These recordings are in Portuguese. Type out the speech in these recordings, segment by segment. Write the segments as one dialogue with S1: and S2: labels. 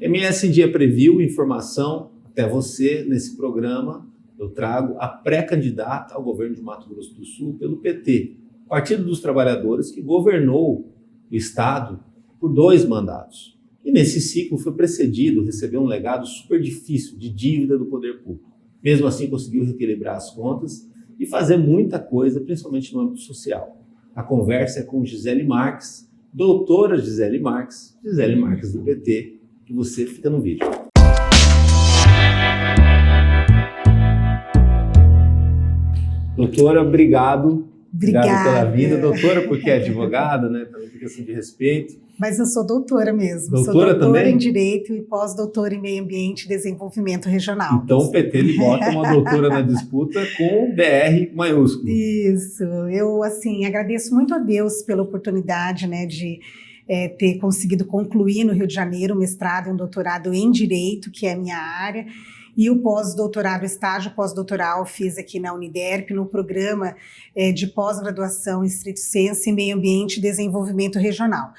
S1: MS Dia previu informação até você nesse programa. Eu trago a pré-candidata ao governo de Mato Grosso do Sul pelo PT, Partido dos Trabalhadores, que governou o estado por 2 mandatos. E nesse ciclo foi precedido, recebeu um legado super difícil de dívida do poder público. Mesmo assim conseguiu reequilibrar as contas e fazer muita coisa, principalmente no âmbito social. A conversa é com Gisele Marques, doutora Gisele Marques do PT, que você fica no vídeo. Doutora, obrigado. Obrigado pela vida. Doutora, porque é advogada, né? Também por questão de respeito.
S2: Mas eu sou doutora mesmo.
S1: Doutora
S2: sou doutora
S1: também?
S2: Em Direito e pós-doutora em Meio Ambiente e Desenvolvimento Regional.
S1: Então o PT ele bota uma doutora na disputa com BR maiúsculo.
S2: Isso. Eu, assim, agradeço muito a Deus pela oportunidade, né, de ter conseguido concluir no Rio de Janeiro um mestrado e um doutorado em Direito, que é a minha área. E o pós-doutorado, estágio pós-doutoral, fiz aqui na Uniderp, no programa de pós-graduação em Stricto Sensu em Meio Ambiente e Desenvolvimento Regional.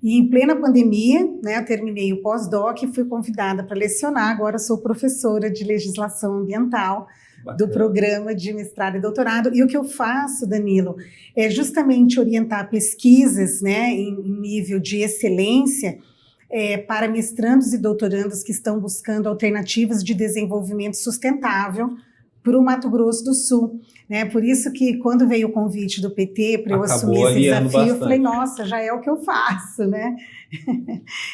S2: E em plena pandemia, né, eu terminei o pós-doc e fui convidada para lecionar. Agora sou professora de legislação ambiental. Bacana. Do programa de mestrado e doutorado. E o que eu faço, Danilo, é justamente orientar pesquisas, né, em nível de excelência, para mestrandos e doutorandos que estão buscando alternativas de desenvolvimento sustentável para o Mato Grosso do Sul. Né? Por isso que quando veio o convite do PT para eu assumir esse desafio, eu falei, nossa, já é o que eu faço, né?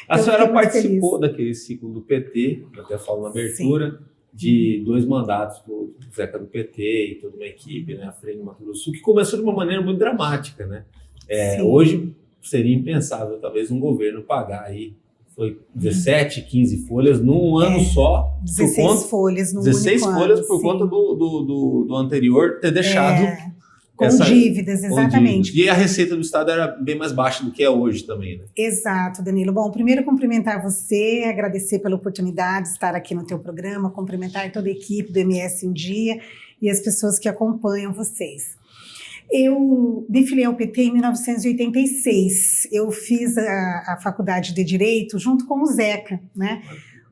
S1: A senhora participou daquele ciclo do PT, eu até falo na abertura, sim, de 2 mandatos do Zeca do PT e toda uma equipe, né, à frente do Mato Grosso do Sul, que começou de uma maneira muito dramática, né? Hoje seria impensável, talvez, um governo pagar aí, foi 17, 15 folhas num ano só.
S2: 16 folhas no
S1: 16
S2: único
S1: folhas
S2: ano,
S1: por conta do anterior ter deixado...
S2: Com dívidas, exatamente.
S1: E a receita do Estado era bem mais baixa do que é hoje também, né?
S2: Exato, Danilo. Bom, primeiro cumprimentar você, agradecer pela oportunidade de estar aqui no teu programa, cumprimentar toda a equipe do MS em Dia e as pessoas que acompanham vocês. Eu desfilei ao PT em 1986. Eu fiz a faculdade de Direito junto com o Zeca, né?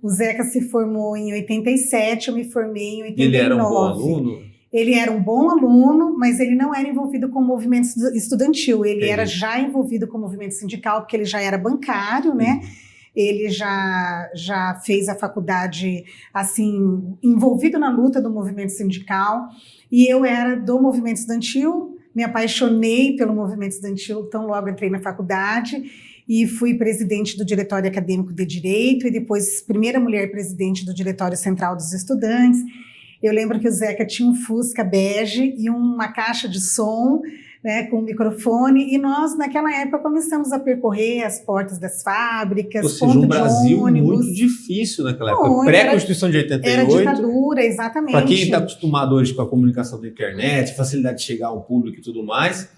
S2: O Zeca se formou em 87, eu me formei em 89.
S1: Ele era um bom aluno?
S2: Ele era um bom aluno, mas ele não era envolvido com o movimento estudantil. Ele era já envolvido com o movimento sindical, porque ele já era bancário, né? Ele já fez a faculdade, assim, envolvido na luta do movimento sindical. E eu era do movimento estudantil, me apaixonei pelo movimento estudantil, tão logo entrei na faculdade e fui presidente do Diretório Acadêmico de Direito e depois primeira mulher presidente do Diretório Central dos Estudantes. Eu lembro que o Zeca tinha um Fusca bege e uma caixa de som, né, com um microfone, e nós, naquela época, começamos a percorrer as portas das fábricas,
S1: ou seja, um Brasil muito difícil naquela época, pré-Constituição de 88.
S2: Era ditadura, exatamente.
S1: Para quem está acostumado hoje com a comunicação da internet, facilidade de chegar ao público e tudo mais,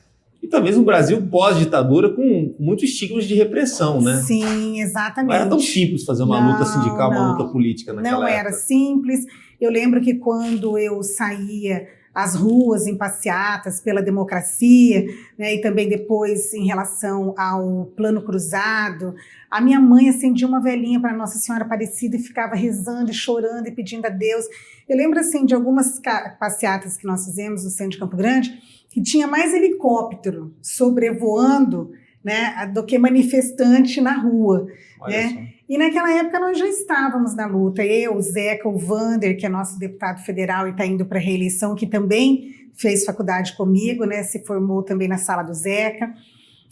S1: e talvez um Brasil pós-ditadura com muitos estigmas de repressão, né?
S2: Sim, exatamente.
S1: Não era tão simples fazer uma luta sindical, uma luta política naquela época.
S2: Não era simples. Eu lembro que quando eu saía às ruas em passeatas pela democracia, né, e também depois em relação ao Plano Cruzado, a minha mãe acendia uma velinha para Nossa Senhora Aparecida e ficava rezando e chorando e pedindo a Deus. Eu lembro assim de algumas passeatas que nós fizemos no centro de Campo Grande, que tinha mais helicóptero sobrevoando, né, do que manifestante na rua, né? E naquela época nós já estávamos na luta, eu, o Zeca, o Vander, que é nosso deputado federal e está indo para a reeleição, que também fez faculdade comigo, né, se formou também na sala do Zeca,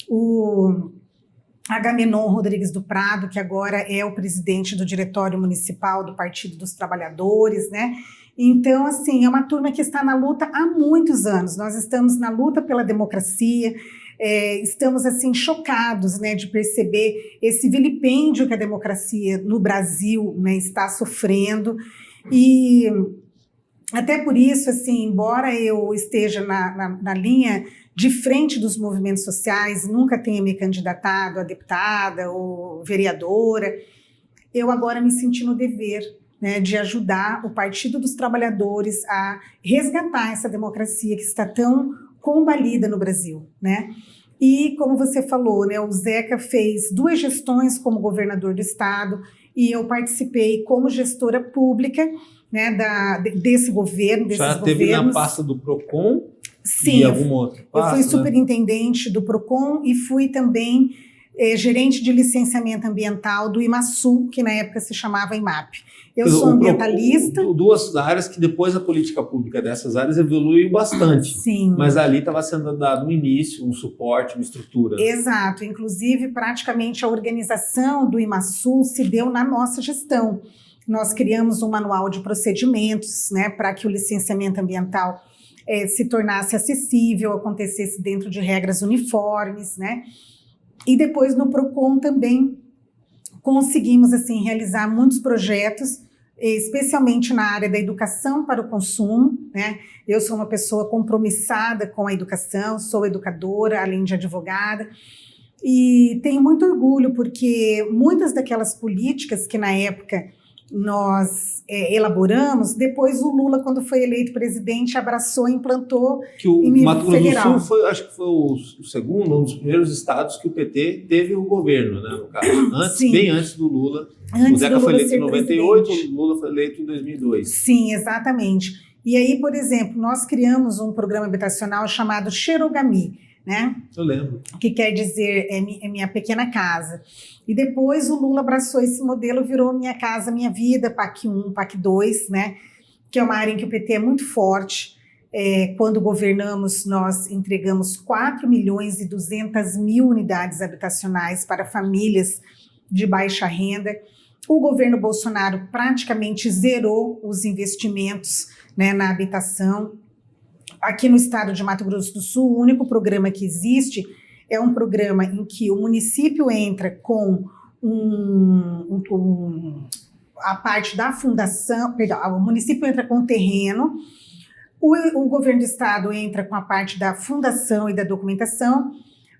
S2: o Agamenon Rodrigues do Prado, que agora é o presidente do Diretório Municipal do Partido dos Trabalhadores, né? Então, assim, é uma turma que está na luta há muitos anos, nós estamos na luta pela democracia, estamos assim chocados, né, de perceber esse vilipêndio que a democracia no Brasil, né, está sofrendo, e até por isso, assim, embora eu esteja na linha de frente dos movimentos sociais, nunca tenha me candidatado a deputada ou vereadora, eu agora me senti no dever, né, de ajudar o Partido dos Trabalhadores a resgatar essa democracia que está tão combalida no Brasil, né? E como você falou, né, o Zeca fez 2 gestões como governador do estado, e eu participei como gestora pública, né, desse governo, desses
S1: governos. Já teve na pasta do PROCON?
S2: Sim,
S1: e alguma outra pasta,
S2: eu fui superintendente do PROCON e fui também gerente de licenciamento ambiental do IMASU, que na época se chamava IMAP. Eu sou ambientalista.
S1: Duas áreas que depois a política pública dessas áreas evoluiu bastante.
S2: Sim.
S1: Mas ali estava sendo dado um início, um suporte, uma estrutura.
S2: Exato. Inclusive, praticamente a organização do IMASU se deu na nossa gestão. Nós criamos um manual de procedimentos, né, para que o licenciamento ambiental se tornasse acessível, acontecesse dentro de regras uniformes, né? E depois no PROCON também conseguimos assim realizar muitos projetos, especialmente na área da educação para o consumo, né? Eu sou uma pessoa compromissada com a educação, sou educadora, além de advogada, e tenho muito orgulho porque muitas daquelas políticas que na época nós elaboramos, depois o Lula, quando foi eleito presidente, abraçou e implantou
S1: que o Mato Grosso do Sul acho que foi o segundo, um dos primeiros estados que o PT teve o governo, né, no caso. Bem antes do Lula. O Zeca foi eleito em 98, o Lula foi eleito em 2002.
S2: Sim, exatamente. E aí, por exemplo, nós criamos um programa habitacional chamado Xerogami, né?
S1: Eu lembro.
S2: Que quer dizer minha pequena casa. E depois o Lula abraçou esse modelo, virou Minha Casa Minha Vida, PAC 1, PAC 2, né? Que é uma área em que o PT é muito forte. Quando governamos, nós entregamos 4.200.000 unidades habitacionais para famílias de baixa renda. O governo Bolsonaro praticamente zerou os investimentos, né, na habitação. Aqui no estado de Mato Grosso do Sul, o único programa que existe é um programa em que o município entra com a parte da fundação, perdão, o município entra com o terreno, o governo do estado entra com a parte da fundação e da documentação,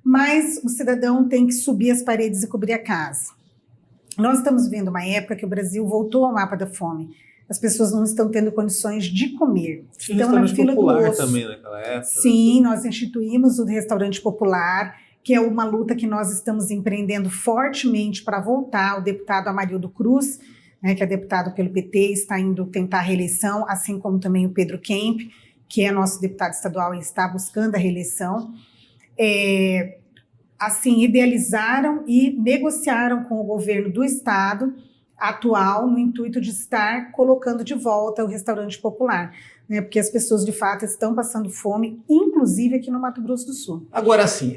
S2: mas o cidadão tem que subir as paredes e cobrir a casa. Nós estamos vivendo uma época que o Brasil voltou ao mapa da fome. As pessoas não estão tendo condições de comer. Estão na fila do osso.
S1: Também naquela época.
S2: Sim, nós instituímos o restaurante popular, que é uma luta que nós estamos empreendendo fortemente para voltar. O deputado Amarildo Cruz, né, que é deputado pelo PT, está indo tentar a reeleição, assim como também o Pedro Kemp, que é nosso deputado estadual e está buscando a reeleição. Assim, idealizaram e negociaram com o governo do estado atual no intuito de estar colocando de volta o restaurante popular, né? Porque as pessoas de fato estão passando fome, inclusive aqui no Mato Grosso do Sul.
S1: Agora sim,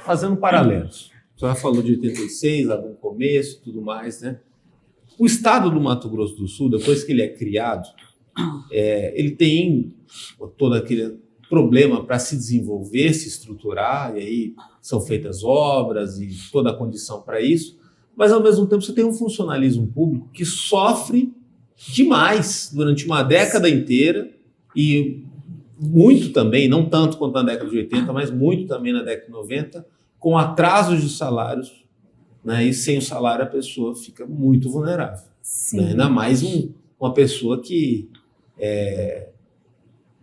S1: fazendo paralelos, você já falou de 86, lá no começo e tudo mais, né? O estado do Mato Grosso do Sul, depois que ele é criado, ele tem todo aquele problema para se desenvolver, se estruturar, e aí são feitas obras e toda a condição para isso, mas ao mesmo tempo você tem um funcionalismo público que sofre demais durante uma década inteira e muito também, não tanto quanto na década de 80, mas muito também na década de 90, com atrasos de salários, né? E sem o salário a pessoa fica muito vulnerável. Né? Ainda mais uma pessoa que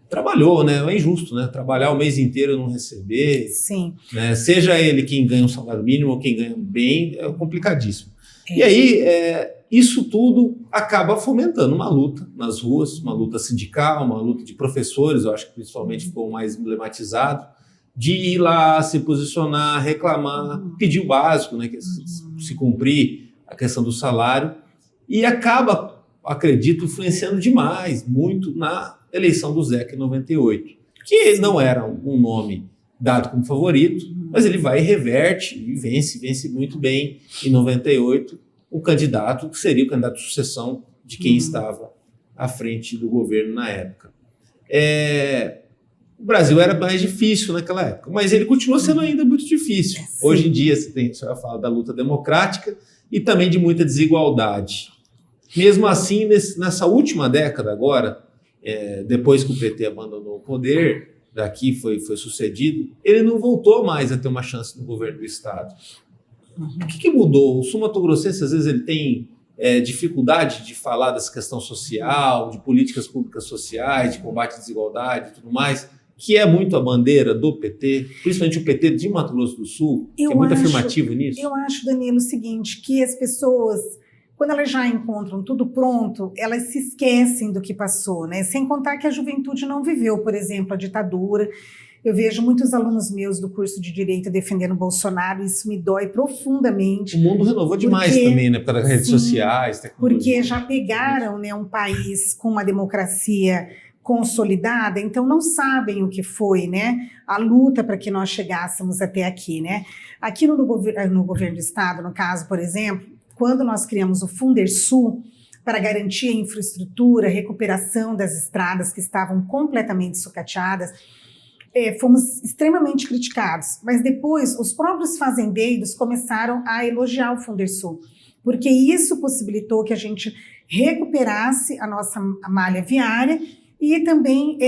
S1: trabalhou, né? É injusto, né? Trabalhar o mês inteiro e não receber.
S2: Sim.
S1: Né? Seja ele quem ganha um salário mínimo ou quem ganha bem, é complicadíssimo. E aí, isso tudo acaba fomentando uma luta nas ruas, uma luta sindical, uma luta de professores, eu acho que principalmente ficou mais emblematizado, de ir lá, se posicionar, reclamar, pedir o básico, né? Que se cumprir a questão do salário, e acaba, acredito, influenciando demais, muito na eleição do Zeca em 98, que não era um nome dado como favorito, mas ele vai e reverte e vence muito bem em 98 o candidato que seria o candidato de sucessão de quem estava à frente do governo na época. O Brasil era mais difícil naquela época, mas ele continua sendo ainda muito difícil. Hoje em dia você já fala da luta democrática e também de muita desigualdade. Mesmo assim, nessa última década agora, depois que o PT abandonou o poder, daqui foi sucedido, ele não voltou mais a ter uma chance no governo do estado. O que mudou? O sul-mato-grossense, às vezes, ele tem dificuldade de falar dessa questão social, de políticas públicas sociais, de combate à desigualdade e tudo mais, que é muito a bandeira do PT, principalmente o PT de Mato Grosso do Sul, que é muito afirmativo nisso.
S2: Eu acho, Danilo, o seguinte, que as pessoas, quando elas já encontram tudo pronto, elas se esquecem do que passou, né? Sem contar que a juventude não viveu, por exemplo, a ditadura. Eu vejo muitos alunos meus do curso de Direito defendendo Bolsonaro, e isso me dói profundamente.
S1: O mundo renovou demais também, né? Por causa das redes sociais, tecnologia.
S2: Porque já pegaram, né, um país com uma democracia consolidada, então não sabem o que foi, né, a luta para que nós chegássemos até aqui, né? Aqui no governo do estado, no caso, por exemplo, quando nós criamos o Fundersul para garantir a infraestrutura, recuperação das estradas que estavam completamente sucateadas, fomos extremamente criticados, mas depois os próprios fazendeiros começaram a elogiar o Fundersul, porque isso possibilitou que a gente recuperasse a nossa malha viária e também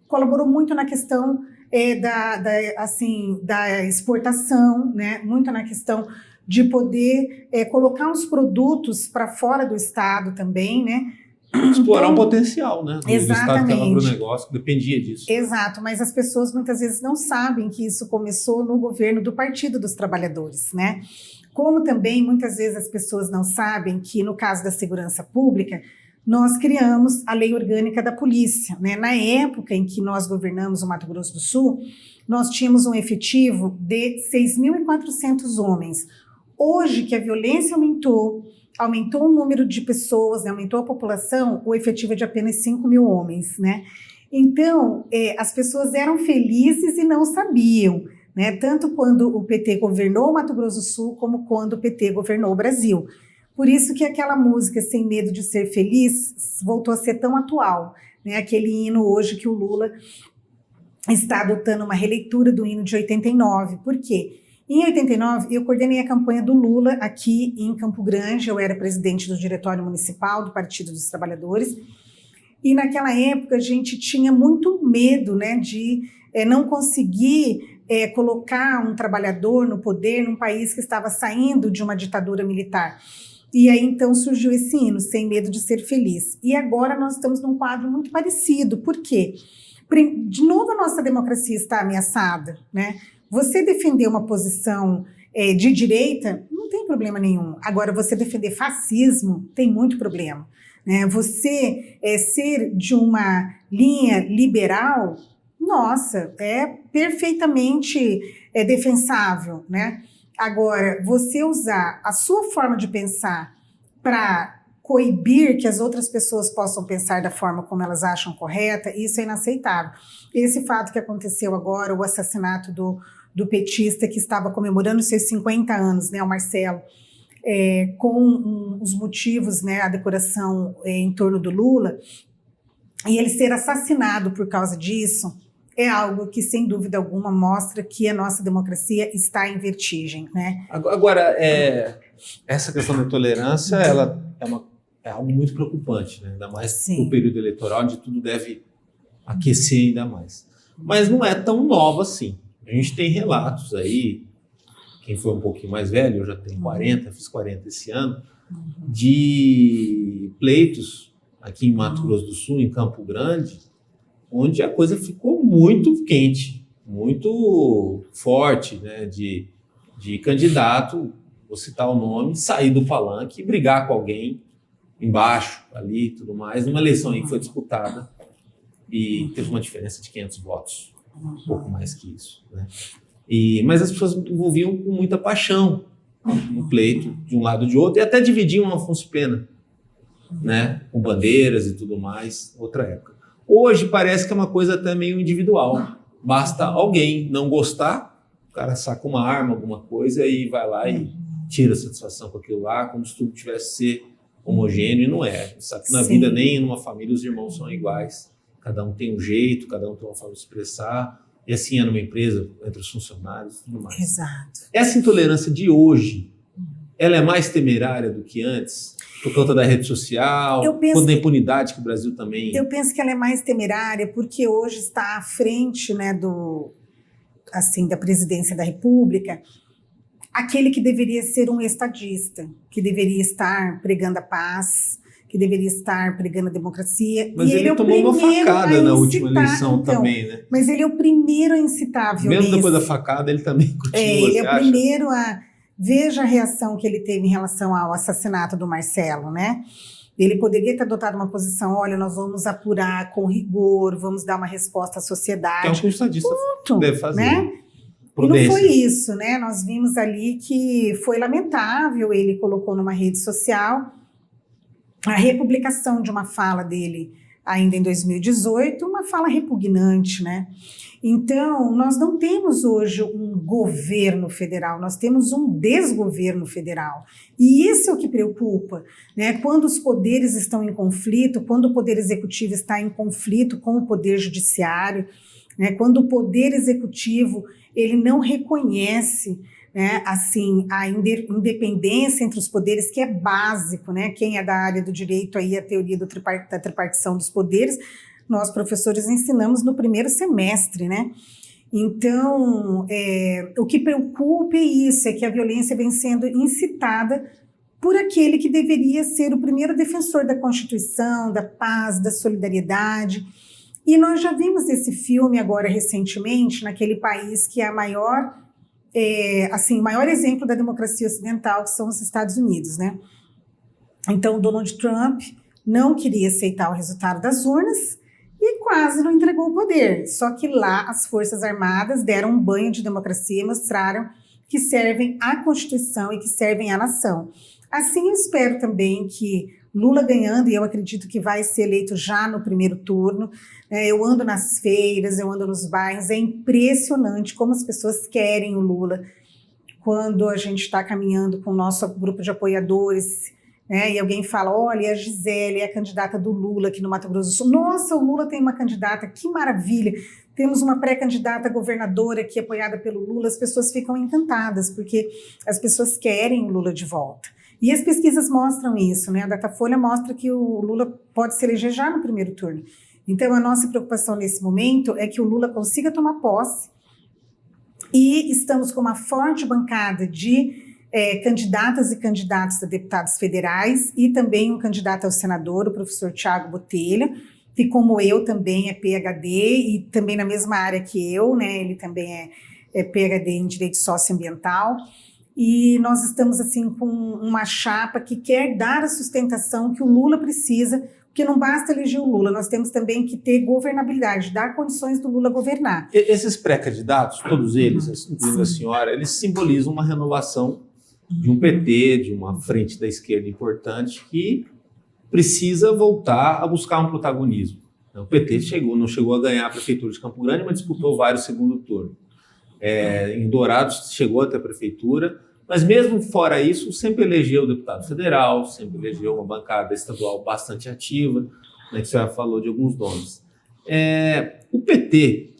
S2: colaborou muito na questão da exportação, né? Muito na questão de poder colocar os produtos para fora do estado também, né?
S1: Explorar um potencial, né? Do estado que ela negócio, que dependia disso.
S2: Exato, mas as pessoas muitas vezes não sabem que isso começou no governo do Partido dos Trabalhadores, né? Como também muitas vezes as pessoas não sabem que no caso da segurança pública, nós criamos a Lei Orgânica da Polícia, né? Na época em que nós governamos o Mato Grosso do Sul, nós tínhamos um efetivo de 6.400 homens. Hoje que a violência aumentou o número de pessoas, né? Aumentou a população, o efetivo é de apenas 5.000 homens, né? Então, as pessoas eram felizes e não sabiam, né? Tanto quando o PT governou o Mato Grosso do Sul, como quando o PT governou o Brasil. Por isso que aquela música Sem Medo de Ser Feliz voltou a ser tão atual, né? Aquele hino hoje que o Lula está adotando uma releitura do hino de 89. Por quê? Em 89, eu coordenei a campanha do Lula aqui em Campo Grande, eu era presidente do Diretório Municipal do Partido dos Trabalhadores, e naquela época a gente tinha muito medo, né, de não conseguir colocar um trabalhador no poder num país que estava saindo de uma ditadura militar. E aí, então, surgiu esse hino, Sem Medo de Ser Feliz. E agora nós estamos num quadro muito parecido. Por quê? De novo, a nossa democracia está ameaçada, né? Você defender uma posição de direita, não tem problema nenhum. Agora, você defender fascismo, tem muito problema, né? Você ser de uma linha liberal, nossa, é perfeitamente defensável, né? Agora, você usar a sua forma de pensar para coibir que as outras pessoas possam pensar da forma como elas acham correta, isso é inaceitável. Esse fato que aconteceu agora, o assassinato do petista que estava comemorando seus 50 anos, né, o Marcelo, com os motivos, né, a decoração em torno do Lula, e ele ser assassinado por causa disso, é algo que, sem dúvida alguma, mostra que a nossa democracia está em vertigem, né?
S1: Agora, essa questão da intolerância, ela é algo muito preocupante, né? Ainda mais no período eleitoral, onde tudo deve aquecer ainda mais. Mas não é tão nova assim. A gente tem relatos aí, quem foi um pouquinho mais velho, eu já tenho 40, fiz 40 esse ano, de pleitos aqui em Mato Grosso do Sul, em Campo Grande, onde a coisa ficou muito quente, muito forte, né, de candidato, vou citar o nome, sair do palanque e brigar com alguém embaixo, ali e tudo mais, numa eleição aí que foi disputada e teve uma diferença de 500 votos, um pouco mais que isso, né? Mas as pessoas envolviam com muita paixão no pleito, de um lado e de outro, e até dividiam o Afonso Pena, né, com bandeiras e tudo mais, outra época. Hoje parece que é uma coisa até meio individual. Basta alguém não gostar, o cara saca uma arma, alguma coisa, e vai lá e tira satisfação com aquilo lá, como se tudo tivesse ser homogêneo, e não é. Sabe que na vida, nem numa família, os irmãos são iguais. Cada um tem um jeito, cada um tem uma forma de expressar. E assim é numa empresa, entre os funcionários e tudo mais.
S2: Exato.
S1: Essa intolerância de hoje, ela é mais temerária do que antes? Por conta da rede social, por da impunidade que o Brasil também...
S2: Eu penso que ela é mais temerária porque hoje está à frente, né, da presidência da República, aquele que deveria ser um estadista, que deveria estar pregando a paz, que deveria estar pregando a democracia.
S1: Mas
S2: e
S1: ele tomou uma facada na última eleição também, né?
S2: Mas ele é o primeiro a incitar a violência.
S1: Mesmo depois da facada, ele também continua,
S2: ele é o primeiro a Veja a reação que ele teve em relação ao assassinato do Marcelo, né? Ele poderia ter adotado uma posição, olha, nós vamos apurar com rigor, vamos dar uma resposta à sociedade.
S1: Que é o que o estadista deve fazer.
S2: Né? E não foi isso, né? Nós vimos ali que foi lamentável, ele colocou numa rede social a republicação de uma fala dele ainda em 2018, uma fala repugnante, né? Então, nós não temos hoje um governo federal, nós temos um desgoverno federal. E isso é o que preocupa, né? Quando os poderes estão em conflito, quando o poder executivo está em conflito com o poder judiciário, né? Quando o poder executivo ele não reconhece, né, assim, a independência entre os poderes, que é básico, né? Quem é da área do direito, aí a teoria da tripartição dos poderes, nós, professores, ensinamos no primeiro semestre, né? Então, o que preocupa é isso, é que a violência vem sendo incitada por aquele que deveria ser o primeiro defensor da Constituição, da paz, da solidariedade. E nós já vimos esse filme agora recentemente, naquele país que é o maior exemplo da democracia ocidental, que são os Estados Unidos, né? Então, Donald Trump não queria aceitar o resultado das urnas e quase não entregou o poder. Só que lá as Forças Armadas deram um banho de democracia e mostraram que servem à Constituição e que servem à nação. Assim, eu espero também que Lula ganhando, e eu acredito que vai ser eleito já no primeiro turno. Eu ando nas feiras, eu ando nos bairros, é impressionante como as pessoas querem o Lula. Quando a gente está caminhando com o nosso grupo de apoiadores, né, e alguém fala, olha, a Gisele é a candidata do Lula aqui no Mato Grosso do Sul. Nossa, o Lula tem uma candidata, que maravilha. Temos uma pré-candidata governadora aqui apoiada pelo Lula. As pessoas ficam encantadas, porque as pessoas querem o Lula de volta. E as pesquisas mostram isso, né? A Datafolha mostra que o Lula pode se eleger já no primeiro turno. Então, a nossa preocupação nesse momento é que o Lula consiga tomar posse e estamos com uma forte bancada de candidatas e candidatos a deputados federais e também um candidato ao senador, o professor Tiago Botelho, que como eu também é PhD e também na mesma área que eu, né? Ele também é PhD em Direito Socioambiental. E nós estamos assim com uma chapa que quer dar a sustentação que o Lula precisa, porque não basta eleger o Lula, nós temos também que ter governabilidade, dar condições do Lula governar.
S1: Esses pré-candidatos, todos eles, incluindo a senhora, eles simbolizam uma renovação de um PT, de uma frente da esquerda importante que precisa voltar a buscar um protagonismo. O PT não chegou a ganhar a prefeitura de Campo Grande, mas disputou vários segundo turno. Em Dourados chegou até a prefeitura, mas mesmo fora isso, sempre elegeu deputado federal, sempre elegeu uma bancada estadual bastante ativa, né, que você já falou de alguns nomes. O PT,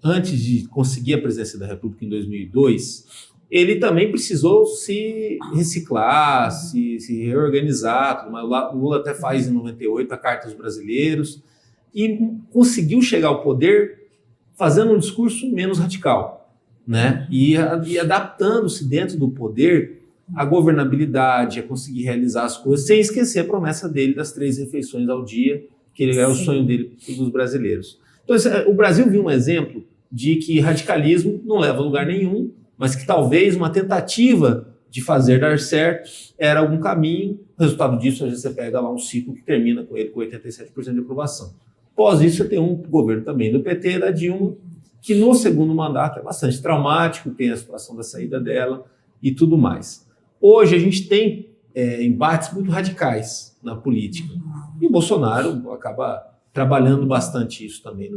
S1: antes de conseguir a presidência da República em 2002, ele também precisou se reciclar, se reorganizar. O Lula até faz em 98 a Carta aos Brasileiros e conseguiu chegar ao poder fazendo um discurso menos radical, né? E adaptando-se dentro do poder à governabilidade, a conseguir realizar as coisas, sem esquecer a promessa dele das 3 refeições ao dia, que ele é o sonho dele dos brasileiros. Então, o Brasil viu um exemplo de que radicalismo não leva a lugar nenhum, mas que talvez uma tentativa de fazer dar certo era algum caminho. O resultado disso, você pega lá um ciclo que termina com ele com 87% de aprovação. Após isso, você tem um governo também do PT, da Dilma, que no segundo mandato é bastante traumático, tem a situação da saída dela e tudo mais. Hoje a gente tem embates muito radicais na política, e o Bolsonaro acaba trabalhando bastante isso também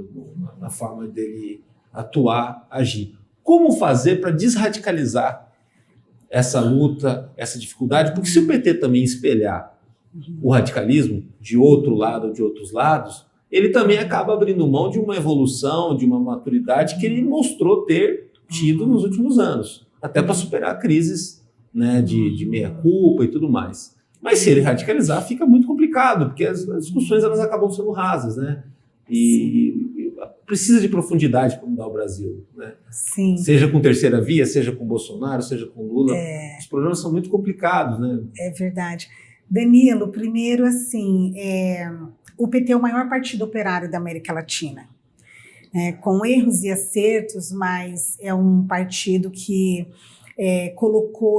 S1: na forma dele atuar, agir. Como fazer para desradicalizar essa luta, essa dificuldade? Porque se o PT também espelhar o radicalismo de outro lado ou de outros lados, ele também acaba abrindo mão de uma evolução, de uma maturidade que ele mostrou ter tido nos últimos anos, até para superar crises, né, de meia-culpa e tudo mais. Mas se ele radicalizar, fica muito complicado, porque as discussões elas acabam sendo rasas, né? E precisa de profundidade para mudar o Brasil, né?
S2: Sim.
S1: Seja com terceira via, seja com Bolsonaro, seja com Lula. Os problemas são muito complicados, né?
S2: É verdade. Danilo, primeiro, assim, o PT é o maior partido operário da América Latina, com erros e acertos, mas é um partido que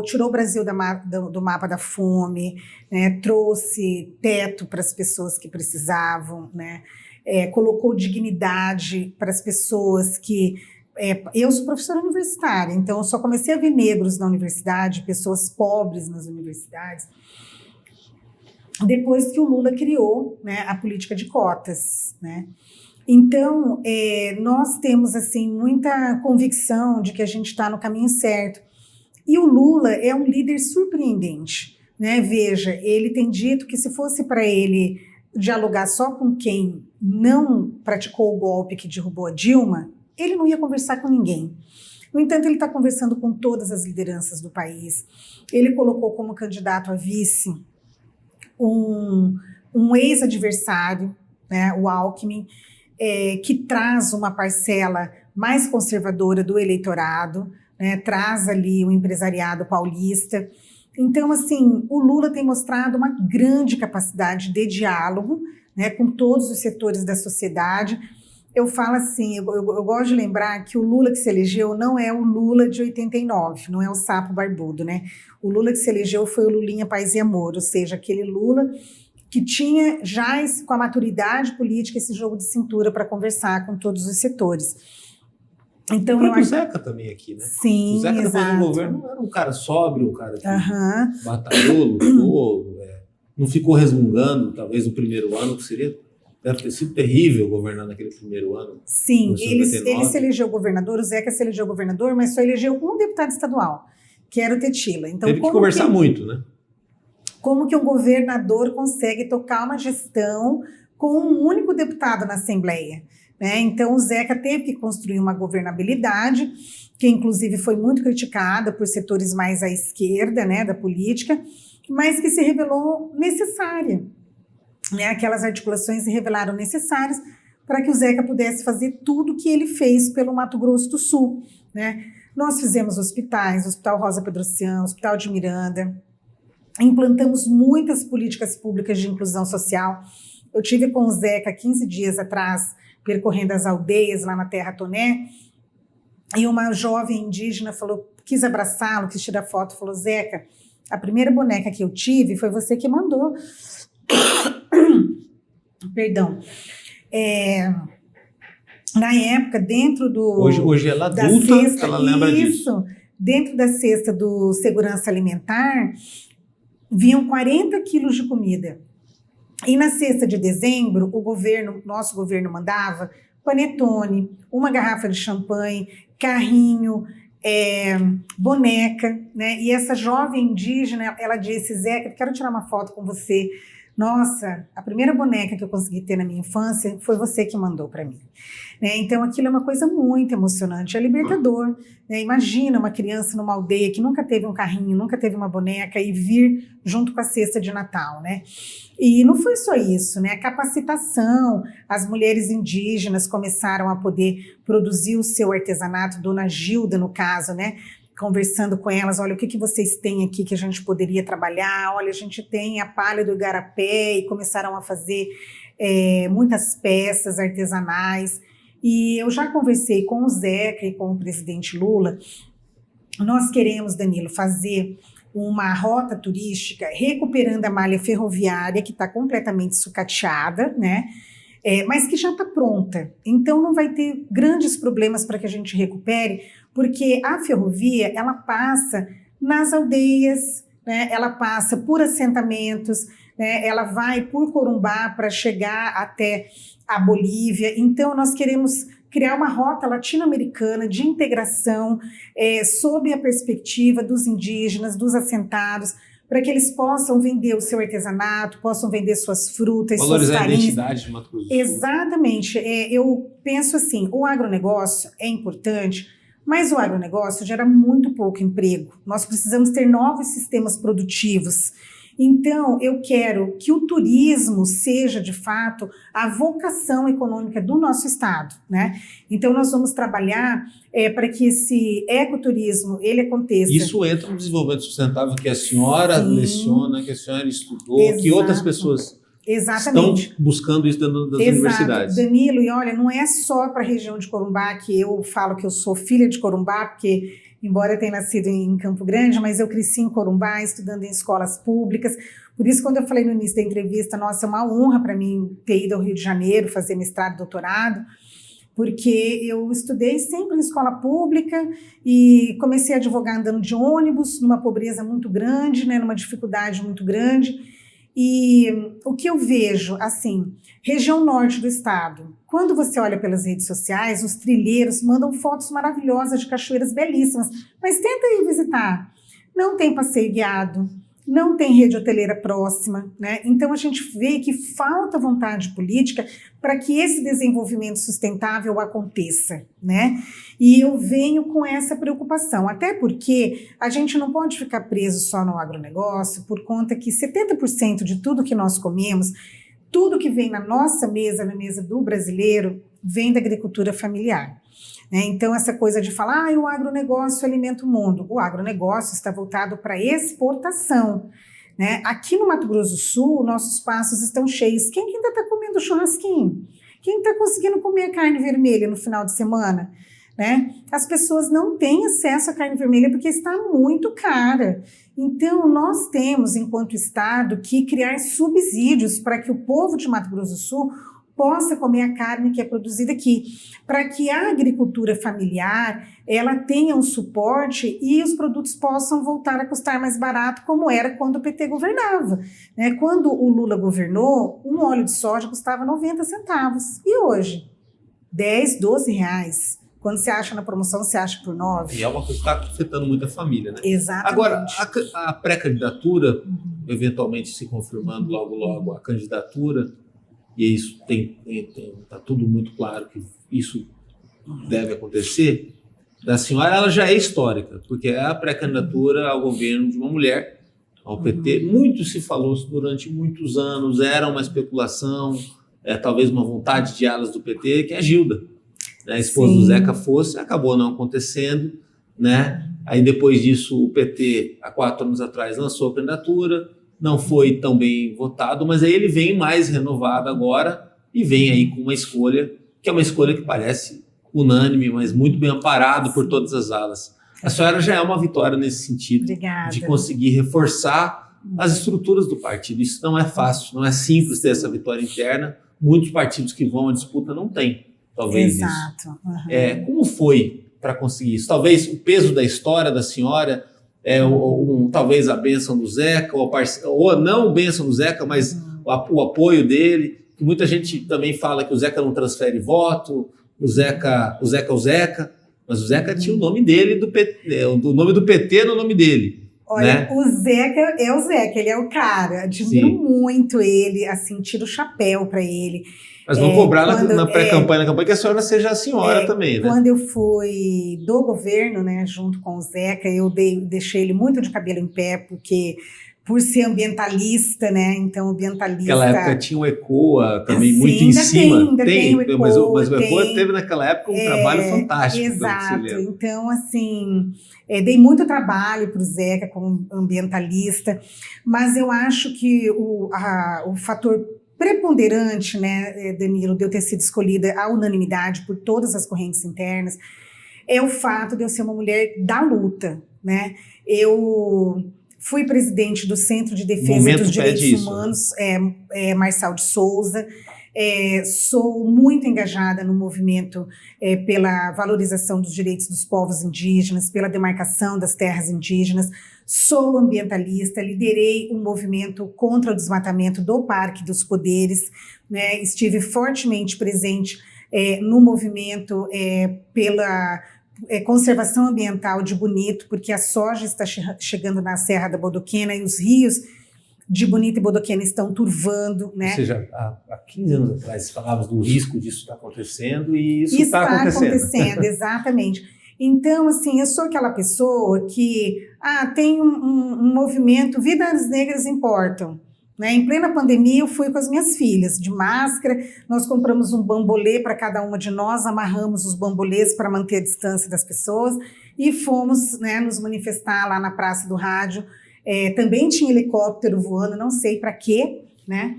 S2: tirou o Brasil do mapa da fome, né, trouxe teto para as pessoas que precisavam, né, colocou dignidade para as pessoas que... eu sou professora universitária, então eu só comecei a ver negros na universidade, pessoas pobres nas universidades, depois que o Lula criou, né, a política de cotas, né? Então, nós temos assim muita convicção de que a gente está no caminho certo. E o Lula é um líder surpreendente, né? Veja, ele tem dito que se fosse para ele dialogar só com quem não praticou o golpe que derrubou a Dilma, ele não ia conversar com ninguém. No entanto, ele está conversando com todas as lideranças do país. Ele colocou como candidato a vice um ex-adversário, né, o Alckmin, que traz uma parcela mais conservadora do eleitorado, né, traz ali o empresariado paulista. Então, assim, o Lula tem mostrado uma grande capacidade de diálogo, né, com todos os setores da sociedade. Eu falo assim, eu gosto de lembrar que o Lula que se elegeu não é o Lula de 89, não é o sapo barbudo, né? O Lula que se elegeu foi o Lulinha Paz e Amor, ou seja, aquele Lula que tinha já com a maturidade política esse jogo de cintura para conversar com todos os setores.
S1: Então, o Zeca também aqui, né?
S2: Sim,
S1: o Zeca
S2: exato.
S1: Depois do governo não era um cara sóbrio, um cara que batalhou, lutou, não ficou resmungando, talvez no primeiro ano, que deve ter sido terrível governar naquele primeiro ano.
S2: Sim, ele se elegeu governador, o Zeca se elegeu governador, mas só elegeu um deputado estadual, que era o Tetila. Então,
S1: teve que conversar muito, né?
S2: Como que um governador consegue tocar uma gestão com um único deputado na Assembleia? Né? Então, o Zeca teve que construir uma governabilidade, que inclusive foi muito criticada por setores mais à esquerda, né, da política, mas que se revelou necessária. Né? Aquelas articulações se revelaram necessárias para que o Zeca pudesse fazer tudo o que ele fez pelo Mato Grosso do Sul. Né? Nós fizemos hospitais, Hospital Rosa Pedrocian, Hospital de Miranda, implantamos muitas políticas públicas de inclusão social. Eu tive com o Zeca 15 dias atrás, percorrendo as aldeias lá na Terra Toné, e uma jovem indígena quis abraçá-lo, quis tirar foto, falou: Zeca, a primeira boneca que eu tive foi você que mandou. Perdão. Na época, dentro do...
S1: Hoje ela é adulta, ela lembra disso.
S2: Dentro da cesta do Segurança Alimentar, vinham 40 quilos de comida. E na cesta de dezembro, nosso governo mandava panetone, uma garrafa de champanhe, carrinho, boneca, né? E essa jovem indígena, ela disse: Zeca, quero tirar uma foto com você. Nossa, a primeira boneca que eu consegui ter na minha infância foi você que mandou para mim. Né? Então, aquilo é uma coisa muito emocionante, é libertador. Né? Imagina uma criança numa aldeia que nunca teve um carrinho, nunca teve uma boneca e vir junto com a cesta de Natal. Né? E não foi só isso, né? A capacitação, as mulheres indígenas começaram a poder produzir o seu artesanato, Dona Gilda, no caso, né? Conversando com elas: olha, o que vocês têm aqui que a gente poderia trabalhar? Olha, a gente tem a palha do igarapé, e começaram a fazer muitas peças artesanais. E eu já conversei com o Zeca e com o presidente Lula. Nós queremos, Danilo, fazer uma rota turística recuperando a malha ferroviária, que está completamente sucateada, né? Mas que já está pronta. Então não vai ter grandes problemas para que a gente recupere, porque a ferrovia, ela passa nas aldeias, né? Ela passa por assentamentos, né? Ela vai por Corumbá para chegar até a Bolívia. Então nós queremos criar uma rota latino-americana de integração sob a perspectiva dos indígenas, dos assentados, para que eles possam vender o seu artesanato, possam vender suas frutas,
S1: valorizar
S2: suas farinhas.
S1: A identidade de Mato Grosso do Sul.
S2: Exatamente. Eu penso assim, o agronegócio é importante, mas o agronegócio gera muito pouco emprego. Nós precisamos ter novos sistemas produtivos. Então, eu quero que o turismo seja, de fato, a vocação econômica do nosso estado, né? Então, nós vamos trabalhar para que esse ecoturismo, ele aconteça.
S1: Isso entra no desenvolvimento sustentável que a senhora leciona, que a senhora estudou, exato, que outras pessoas estão buscando isso dentro das universidades.
S2: Danilo, e olha, não é só para a região de Corumbá que eu falo que eu sou filha de Corumbá, porque embora tenha nascido em Campo Grande, mas eu cresci em Corumbá, estudando em escolas públicas. Por isso, quando eu falei no início da entrevista, nossa, é uma honra para mim ter ido ao Rio de Janeiro fazer mestrado e doutorado, porque eu estudei sempre em escola pública e comecei a advogar andando de ônibus, numa pobreza muito grande, né, numa dificuldade muito grande. E o que eu vejo, assim, região norte do estado, quando você olha pelas redes sociais, os trilheiros mandam fotos maravilhosas de cachoeiras belíssimas, mas tenta ir visitar. Não tem passeio guiado, não tem rede hoteleira próxima, né? Então a gente vê que falta vontade política para que esse desenvolvimento sustentável aconteça, né? E eu venho com essa preocupação, até porque a gente não pode ficar preso só no agronegócio, por conta que 70% de tudo que nós comemos, tudo que vem na nossa mesa, na mesa do brasileiro, vem da agricultura familiar. Então, essa coisa de falar, o agronegócio alimenta o mundo. O agronegócio está voltado para exportação, né? Aqui no Mato Grosso do Sul, nossos pastos estão cheios. Quem que ainda está comendo churrasquinho? Quem está conseguindo comer carne vermelha no final de semana? Né? As pessoas não têm acesso à carne vermelha porque está muito cara. Então, nós temos, enquanto Estado, que criar subsídios para que o povo de Mato Grosso do Sul possa comer a carne que é produzida aqui, para que a agricultura familiar ela tenha um suporte e os produtos possam voltar a custar mais barato, como era quando o PT governava. Né? Quando o Lula governou, um óleo de soja custava 90 centavos. E hoje? 10, 12 reais. Quando você acha na promoção, você acha por 9.
S1: E é uma coisa que está afetando muito a família, né?
S2: Exatamente.
S1: Agora, a pré-candidatura, eventualmente se confirmando logo a candidatura, e isso está tudo muito claro que isso deve acontecer, da senhora, ela já é histórica, porque é a pré-candidatura ao governo de uma mulher, ao PT. Muito se falou durante muitos anos, era uma especulação, talvez uma vontade de alas do PT, que é a Gilda. A esposa do Zeca fosse, acabou não acontecendo, né? Aí depois disso o PT, há 4 anos atrás, lançou a candidatura, não foi tão bem votado, mas aí ele vem mais renovado agora e vem aí com uma escolha, que é uma escolha que parece unânime, mas muito bem amparado por todas as alas. A senhora já é uma vitória nesse sentido.
S2: Obrigada.
S1: De conseguir reforçar as estruturas do partido. Isso não é fácil, não é simples ter essa vitória interna. Muitos partidos que vão à disputa não têm. Talvez
S2: Exato.
S1: isso. Como foi para conseguir isso? Talvez o peso da história da senhora, talvez a bênção do Zeca, ou não a bênção do Zeca, mas o apoio dele, que muita gente também fala que o Zeca não transfere voto, o Zeca, mas o Zeca tinha o nome dele, o nome do PT no nome dele.
S2: Olha,
S1: né?
S2: O Zeca é o Zeca, ele é o cara, admiro muito ele, assim, tiro o chapéu para ele.
S1: Mas vão cobrar na pré-campanha, na campanha, que a senhora seja a senhora também, né?
S2: Quando eu fui do governo, né, junto com o Zeca, eu deixei ele muito de cabelo em pé, porque por ser ambientalista, né, então ambientalista...
S1: Naquela época tinha o ECOA também muito em cima. Tem o ECOA, mas o ECOA teve naquela época um trabalho fantástico.
S2: Exato, então assim, dei muito trabalho para o Zeca como ambientalista, mas eu acho que o fator preponderante, né, Danilo, de eu ter sido escolhida à unanimidade por todas as correntes internas, é o fato de eu ser uma mulher da luta, né? Eu fui presidente do Centro de Defesa dos Direitos Humanos, Marçal de Souza. Sou muito engajada no movimento pela valorização dos direitos dos povos indígenas, pela demarcação das terras indígenas. Sou ambientalista, liderei um movimento contra o desmatamento do Parque dos Poderes, né? Estive fortemente presente no movimento pela conservação ambiental de Bonito, porque a soja está chegando na Serra da Bodoquena e os rios de Bonito e Bodoquena estão turvando, né?
S1: Ou seja, há 15 anos atrás falávamos do risco disso estar acontecendo e isso está acontecendo.
S2: Exatamente. Então, assim, eu sou aquela pessoa que tem um movimento, vidas negras importam. Né? Em plena pandemia, eu fui com as minhas filhas, de máscara, nós compramos um bambolê para cada uma de nós, amarramos os bambolês para manter a distância das pessoas e fomos, né, nos manifestar lá na Praça do Rádio. Também tinha helicóptero voando, não sei para quê, né?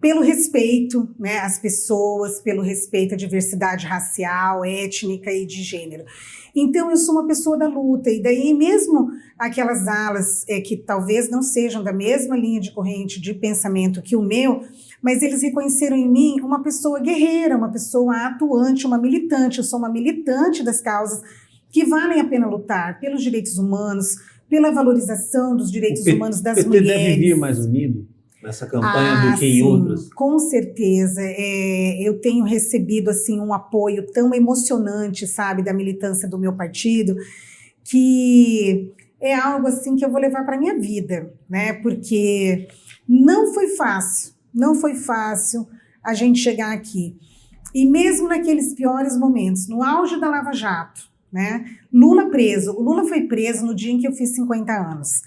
S2: pelo respeito, né, às pessoas, pelo respeito à diversidade racial, étnica e de gênero. Então, eu sou uma pessoa da luta, e daí mesmo aquelas alas que talvez não sejam da mesma linha de corrente de pensamento que o meu, mas eles reconheceram em mim uma pessoa guerreira, uma pessoa atuante, uma militante. Eu sou uma militante das causas que valem a pena lutar pelos direitos humanos, pela valorização dos direitos humanos das mulheres. O PT
S1: deve vir mais unido nessa campanha do que em outras?
S2: Com certeza. Eu tenho recebido assim, um apoio tão emocionante, sabe, da militância do meu partido, que é algo assim que eu vou levar para a minha vida, né? Porque não foi fácil a gente chegar aqui. E mesmo naqueles piores momentos, no auge da Lava Jato, né? Lula preso. O Lula foi preso no dia em que eu fiz 50 anos.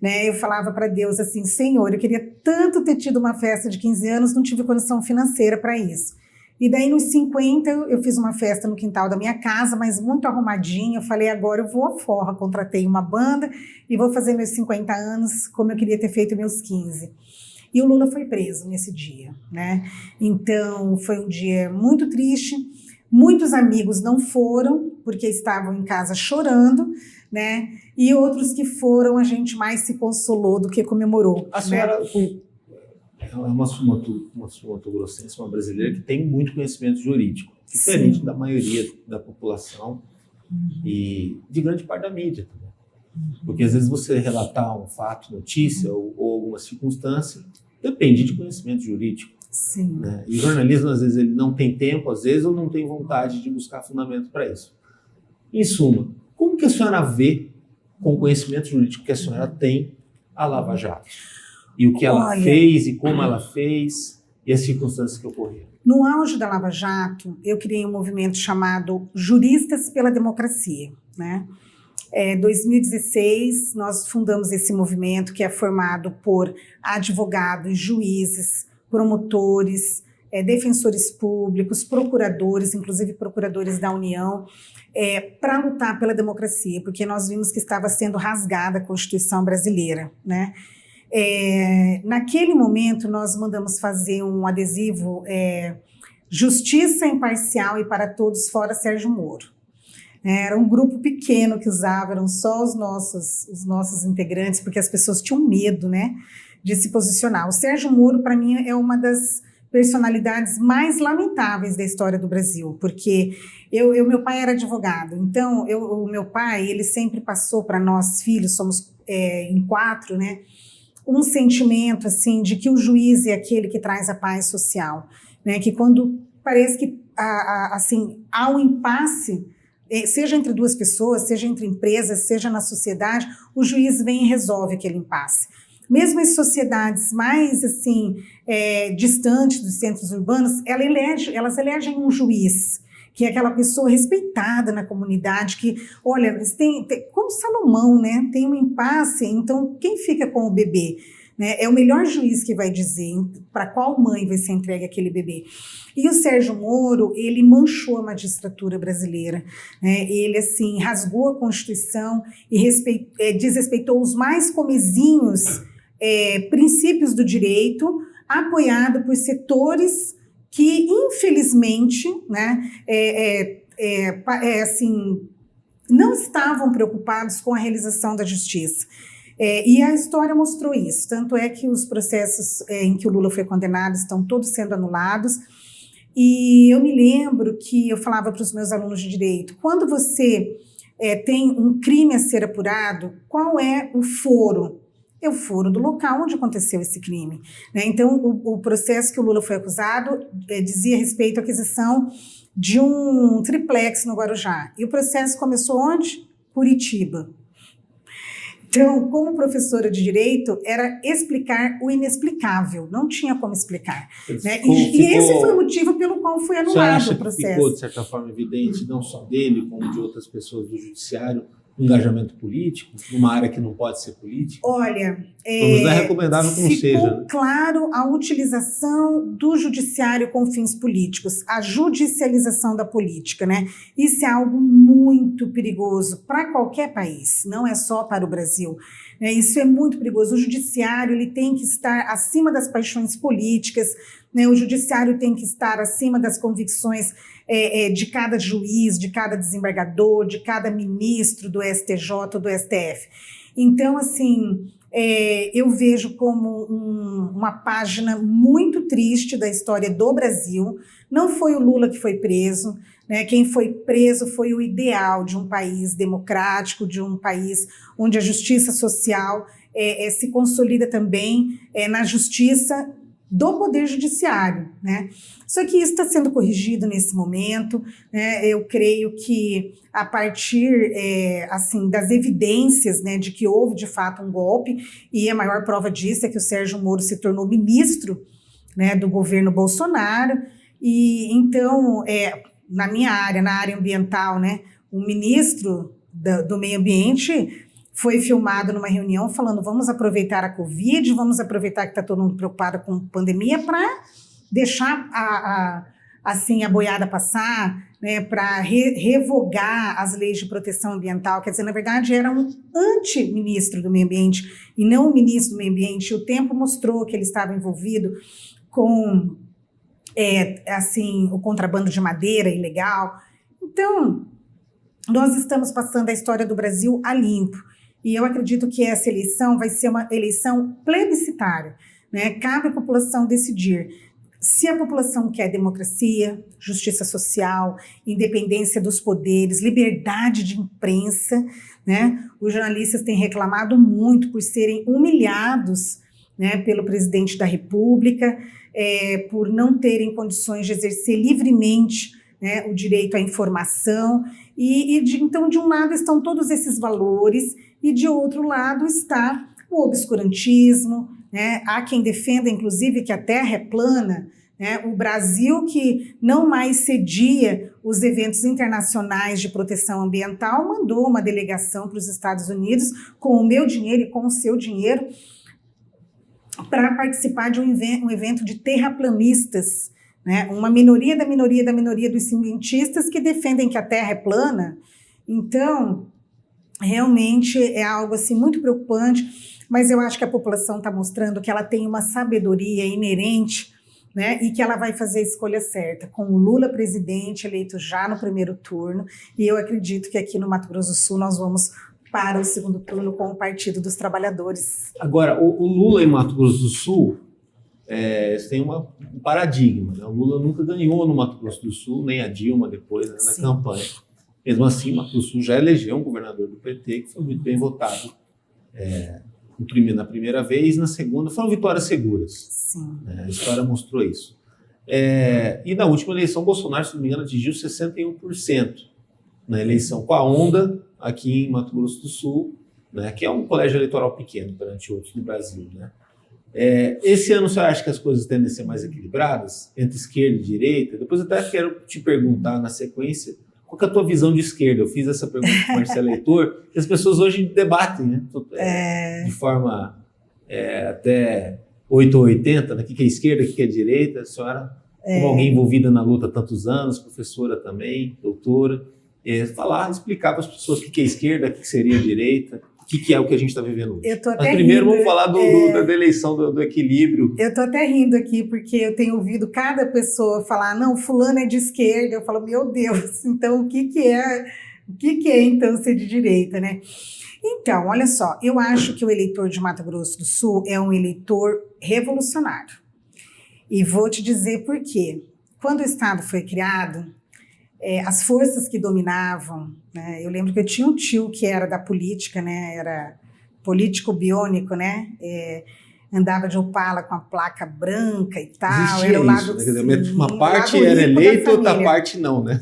S2: Né, eu falava para Deus assim, Senhor, eu queria tanto ter tido uma festa de 15 anos, não tive condição financeira para isso. E daí nos 50 eu fiz uma festa no quintal da minha casa, mas muito arrumadinha. Eu falei, agora eu vou à forra, contratei uma banda e vou fazer meus 50 anos como eu queria ter feito meus 15. E o Lula foi preso nesse dia, né? Então foi um dia muito triste. Muitos amigos não foram porque estavam em casa chorando, né? E outros que foram, a gente mais se consolou do que comemorou.
S1: A senhora é uma sul-mato-grossense, uma brasileira que tem muito conhecimento jurídico, diferente Sim. da maioria da população e de grande parte da mídia também. Porque às vezes você relatar um fato, notícia ou alguma circunstância, depende de conhecimento jurídico.
S2: Sim.
S1: Né? E o jornalismo, às vezes, ele não tem tempo, às vezes, ou não tem vontade de buscar fundamento para isso. Em suma, como que a senhora vê, com o conhecimento jurídico que a senhora tem, a Lava Jato? E o que ela fez, e como ela fez, e as circunstâncias que ocorreram?
S2: No auge da Lava Jato, eu criei um movimento chamado Juristas pela Democracia, né? Em 2016, nós fundamos esse movimento que é formado por advogados, juízes, promotores, defensores públicos, procuradores, inclusive procuradores da União, para lutar pela democracia, porque nós vimos que estava sendo rasgada a Constituição brasileira, né? Naquele momento, nós mandamos fazer um adesivo Justiça imparcial e para todos, fora Sérgio Moro. Era um grupo pequeno que usava, eram só os nossos integrantes, porque as pessoas tinham medo, né, de se posicionar. O Sérgio Moro, para mim, é uma das personalidades mais lamentáveis da história do Brasil, porque meu pai era advogado, então o meu pai, ele sempre passou para nós filhos, somos em 4, né, um sentimento assim de que o juiz é aquele que traz a paz social, né, que quando parece que assim há um impasse, seja entre duas pessoas, seja entre empresas, seja na sociedade, o juiz vem e resolve aquele impasse. Mesmo as sociedades mais assim distantes dos centros urbanos, elas elegem um juiz, que é aquela pessoa respeitada na comunidade, que, olha, tem como Salomão, né, tem um impasse, então quem fica com o bebê? Né, é o melhor juiz que vai dizer para qual mãe vai ser entregue aquele bebê. E o Sérgio Moro, ele manchou a magistratura brasileira, né? Ele assim rasgou a Constituição e desrespeitou os mais comezinhos princípios do direito, apoiado por setores que, infelizmente, né, assim, não estavam preocupados com a realização da justiça. E a história mostrou isso, tanto é que os processos em que o Lula foi condenado estão todos sendo anulados. E eu me lembro que eu falava para os meus alunos de direito, quando você tem um crime a ser apurado, qual é o foro? É o foro do local onde aconteceu esse crime, né? Então, o processo que o Lula foi acusado dizia respeito à aquisição de um triplex no Guarujá. E o processo começou onde? Curitiba. Então, como professora de Direito, era explicar o inexplicável, não tinha como explicar. Né? E esse foi o motivo pelo qual foi anulado o processo.
S1: Ficou, de certa forma, evidente, não só dele, como de outras pessoas do judiciário, um engajamento político, numa área que não pode ser política?
S2: Olha,
S1: não é recomendável que não seja.
S2: Ficou claro a utilização do judiciário com fins políticos, a judicialização da política, né? Isso é algo muito perigoso para qualquer país, não é só para o Brasil. né? Isso é muito perigoso. O judiciário ele tem que estar acima das paixões políticas, né? O judiciário tem que estar acima das convicções de cada juiz, de cada desembargador, de cada ministro do STJ ou do STF. Então, assim, eu vejo como uma página muito triste da história do Brasil. Não foi o Lula que foi preso, né? Quem foi preso foi o ideal de um país democrático, de um país onde a justiça social se consolida também na justiça do Poder Judiciário, né? Só que isso está sendo corrigido nesse momento, né? Eu creio que a partir assim, das evidências, né, de que houve de fato um golpe, e a maior prova disso é que o Sérgio Moro se tornou ministro, né, do governo Bolsonaro, e então, na minha área, na área ambiental, né, o ministro do Meio Ambiente foi filmado numa reunião falando: vamos aproveitar a Covid, vamos aproveitar que está todo mundo preocupado com pandemia para deixar assim, a boiada passar, né, para revogar as leis de proteção ambiental. Quer dizer, na verdade, era um anti-ministro do Meio Ambiente e não o ministro do Meio Ambiente. E o tempo mostrou que ele estava envolvido com assim, o contrabando de madeira ilegal. Então, nós estamos passando a história do Brasil a limpo. E eu acredito que essa eleição vai ser uma eleição plebiscitária, né? Cabe à população decidir se a população quer democracia, justiça social, independência dos poderes, liberdade de imprensa, né? Os jornalistas têm reclamado muito por serem humilhados, né, pelo presidente da República, por não terem condições de exercer livremente, né, o direito à informação. Então, de um lado estão todos esses valores e de outro lado está o obscurantismo, né? Há quem defenda, inclusive, que a Terra é plana, né? O Brasil, que não mais cedia os eventos internacionais de proteção ambiental, mandou uma delegação para os Estados Unidos com o meu dinheiro e com o seu dinheiro para participar de um evento de terraplanistas, né? Uma minoria da minoria da minoria dos cientistas que defendem que a Terra é plana. Então, realmente é algo assim muito preocupante, mas eu acho que a população está mostrando que ela tem uma sabedoria inerente, né, e que ela vai fazer a escolha certa, com o Lula presidente eleito já no primeiro turno, e eu acredito que aqui no Mato Grosso do Sul nós vamos para o segundo turno com o Partido dos Trabalhadores.
S1: Agora, o Lula em Mato Grosso do Sul tem um paradigma, né? O Lula nunca ganhou no Mato Grosso do Sul, nem a Dilma depois, né, na campanha. Mesmo assim, Mato Grosso do Sul já elegeu um governador do PT que foi muito bem votado na primeira vez, na segunda foram vitórias seguras.
S2: Sim.
S1: A história mostrou isso. E na última eleição, Bolsonaro, se não me engano, atingiu 61% na eleição com a onda aqui em Mato Grosso do Sul, né, que é um colégio eleitoral pequeno perante outros no Brasil, né? Esse ano você acha que as coisas tendem a ser mais equilibradas entre esquerda e direita? Depois eu até quero te perguntar na sequência qual que é a tua visão de esquerda. Eu fiz essa pergunta para o Marcelo Heitor, que as pessoas hoje debatem, né? De forma até 8 ou 80, né? O que é esquerda, o que é direita. A senhora, como alguém envolvida na luta há tantos anos, professora também, doutora, explicar para as pessoas o que é esquerda, o que seria direita, o que é o que a gente está vivendo hoje.
S2: Mas
S1: primeiro vamos falar da eleição, do equilíbrio.
S2: Eu estou até rindo aqui, porque eu tenho ouvido cada pessoa falar: não, fulano é de esquerda. Eu falo: meu Deus, então o que é então ser de direita, né? Então, olha só, eu acho que o eleitor de Mato Grosso do Sul é um eleitor revolucionário. E vou te dizer por quê. Quando o Estado foi criado, as forças que dominavam, né, eu lembro que eu tinha um tio que era da política, né, era político biônico, né, andava de Opala com a placa branca e tal.
S1: Existia
S2: era o lado,
S1: isso, né? Quer dizer, uma parte era eleito, outra parte não, né?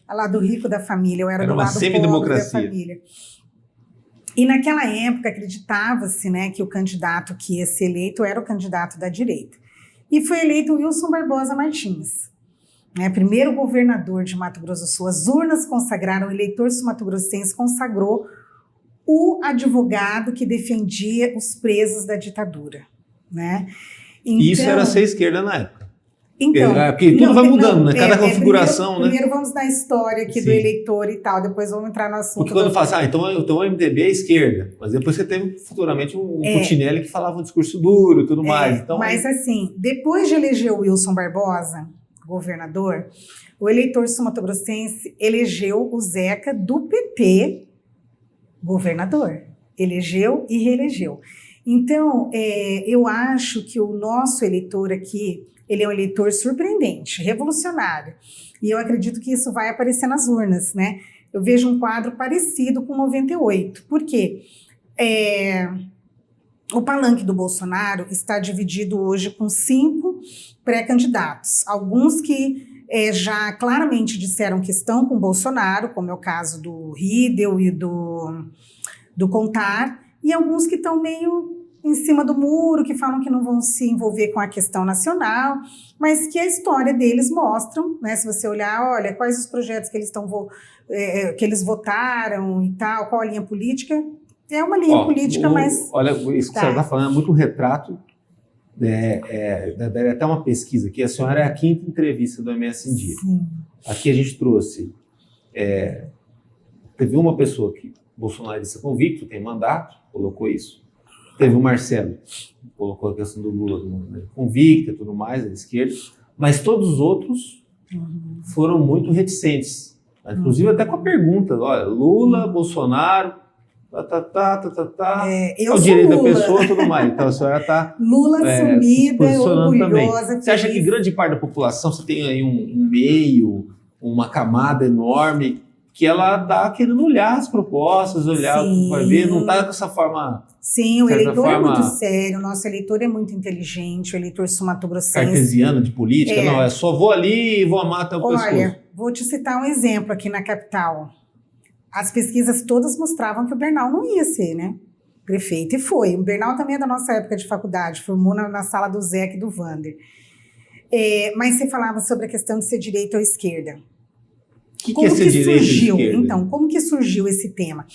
S2: Lá do rico da família, eu era do lado pobre da família. E naquela época acreditava-se, né, que o candidato que ia ser eleito era o candidato da direita. E foi eleito Wilson Barbosa Martins, né, primeiro governador de Mato Grosso do Sul. As urnas consagraram, o eleitor sul-mato-grossense consagrou o advogado que defendia os presos da ditadura, né? Então,
S1: isso era ser esquerda na época.
S2: Então,
S1: porque tudo vai mudando, né? Cada configuração,
S2: primeiro vamos na história aqui do eleitor e tal, depois vamos entrar no assunto.
S1: Porque quando fala assim, então o MDB é esquerda, mas depois você teve futuramente um Cuccinelli que falava um discurso duro e tudo mais. Então,
S2: mas assim, depois de eleger o Wilson Barbosa, governador, o eleitor sul-mato-grossense elegeu o Zeca do PT governador. Elegeu e reelegeu. Então, eu acho que o nosso eleitor aqui, ele é um eleitor surpreendente, revolucionário. E eu acredito que isso vai aparecer nas urnas, né? Eu vejo um quadro parecido com 98. Por quê? O palanque do Bolsonaro está dividido hoje com 5 pré-candidatos. Alguns que já claramente disseram que estão com Bolsonaro, como é o caso do Riedel e do Contar, e alguns que estão meio em cima do muro, que falam que não vão se envolver com a questão nacional, mas que a história deles mostram, né? Se você olhar, olha, quais os projetos que eles que eles votaram e tal, qual a linha política, é uma linha política, mas...
S1: Olha, isso que você está falando é muito um retrato, até uma pesquisa aqui, a senhora é a 5ª entrevista do MS em Dia.
S2: Sim.
S1: Aqui a gente trouxe, teve uma pessoa que bolsonarista convicto, tem mandato, colocou isso. Teve o Marcelo, colocou a questão do Lula convicto e tudo mais, da esquerda, mas todos os outros foram muito reticentes. Inclusive até com a pergunta, olha, Lula, Bolsonaro, é o direito da pessoa e tudo mais. Então a senhora está
S2: Lula sumida, orgulhosa.
S1: Também. Você acha que grande parte da população, você tem aí um meio, uma camada enorme, que ela está querendo olhar as propostas, olhar, vai ver, não está com essa forma...
S2: Sim, o eleitor é muito sério, o nosso eleitor é muito inteligente, o eleitor sul-mato-grossense... Cartesiano de política, não, só vou ali e vou amar até o pescoço. Olha, vou te citar um exemplo aqui na capital. As pesquisas todas mostravam que o Bernal não ia ser, né, prefeito, e foi. O Bernal também é da nossa época de faculdade, formou na sala do Zeca e do Vander. Mas você falava sobre a questão de ser direita ou esquerda. Como que surgiu? Então, como que surgiu esse tema?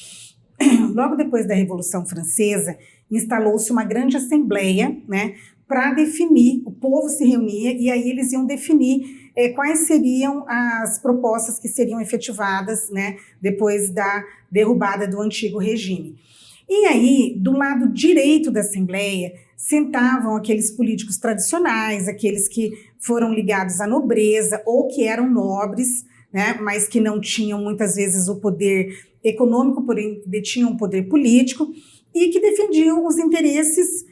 S2: Logo depois da Revolução Francesa, instalou-se uma grande assembleia, né, para definir, o povo se reunia e aí eles iam definir quais seriam as propostas que seriam efetivadas, né, depois da derrubada do antigo regime. E aí, do lado direito da assembleia, sentavam aqueles políticos tradicionais, aqueles que foram ligados à nobreza ou que eram nobres, né, mas que não tinham muitas vezes o poder econômico, porém detinham o poder político e que defendiam os interesses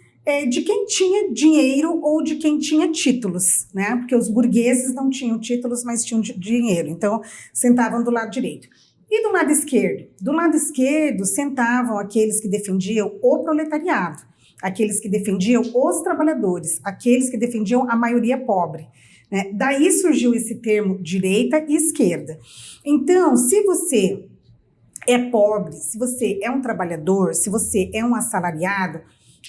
S2: de quem tinha dinheiro ou de quem tinha títulos, né, porque os burgueses não tinham títulos, mas tinham dinheiro, então sentavam do lado direito. E do lado esquerdo? Do lado esquerdo sentavam aqueles que defendiam o proletariado, aqueles que defendiam os trabalhadores, aqueles que defendiam a maioria pobre. Né? Daí surgiu esse termo direita e esquerda. Então, se você é pobre, se você é um trabalhador, se você é um assalariado,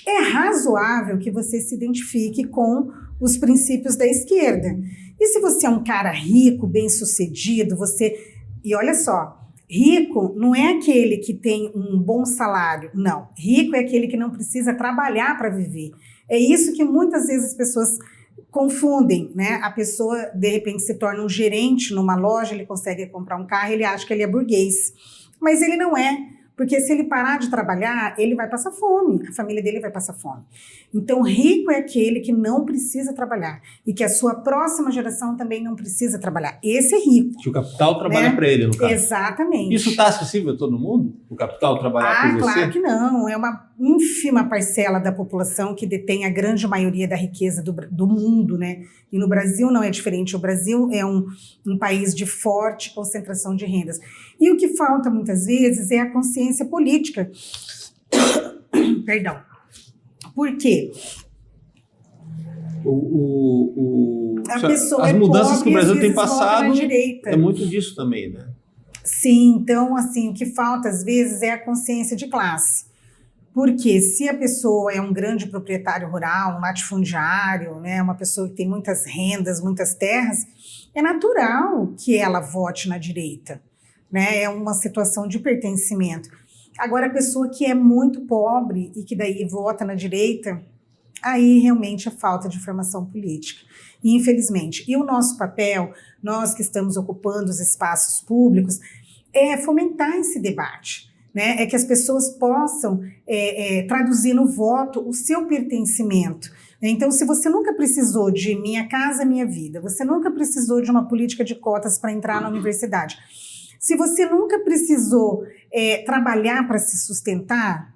S2: é razoável que você se identifique com os princípios da esquerda. E se você é um cara rico, bem-sucedido, E olha só, rico não é aquele que tem um bom salário, não. Rico é aquele que não precisa trabalhar para viver. É isso que muitas vezes as pessoas confundem, né? A pessoa, de repente, se torna um gerente numa loja, ele consegue comprar um carro, ele acha que ele é burguês. Mas ele não é, porque se ele parar de trabalhar, ele vai passar fome, a família dele vai passar fome. Então, rico é aquele que não precisa trabalhar e que a sua próxima geração também não precisa trabalhar. Esse é rico.
S1: Que o capital trabalha, né, para ele, no caso.
S2: Exatamente.
S1: Isso está acessível a todo mundo? O capital trabalhar por você?
S2: Claro que não. É uma ínfima parcela da população que detém a grande maioria da riqueza do mundo, né? E no Brasil não é diferente. O Brasil é um país de forte concentração de rendas. E o que falta muitas vezes é a consciência política. Perdão. Por quê?
S1: As mudanças que o Brasil tem passado é muito disso também, né?
S2: Sim, então, assim, o que falta às vezes é a consciência de classe. Porque se a pessoa é um grande proprietário rural, um latifundiário, né, uma pessoa que tem muitas rendas, muitas terras, é natural que ela vote na direita, né? É uma situação de pertencimento. Agora, a pessoa que é muito pobre e que daí vota na direita, aí realmente é falta de formação política, infelizmente. E o nosso papel, nós que estamos ocupando os espaços públicos, é fomentar esse debate, né? É que as pessoas possam traduzir no voto o seu pertencimento. Então, se você nunca precisou de Minha Casa Minha Vida, você nunca precisou de uma política de cotas para entrar na universidade, se você nunca precisou trabalhar para se sustentar,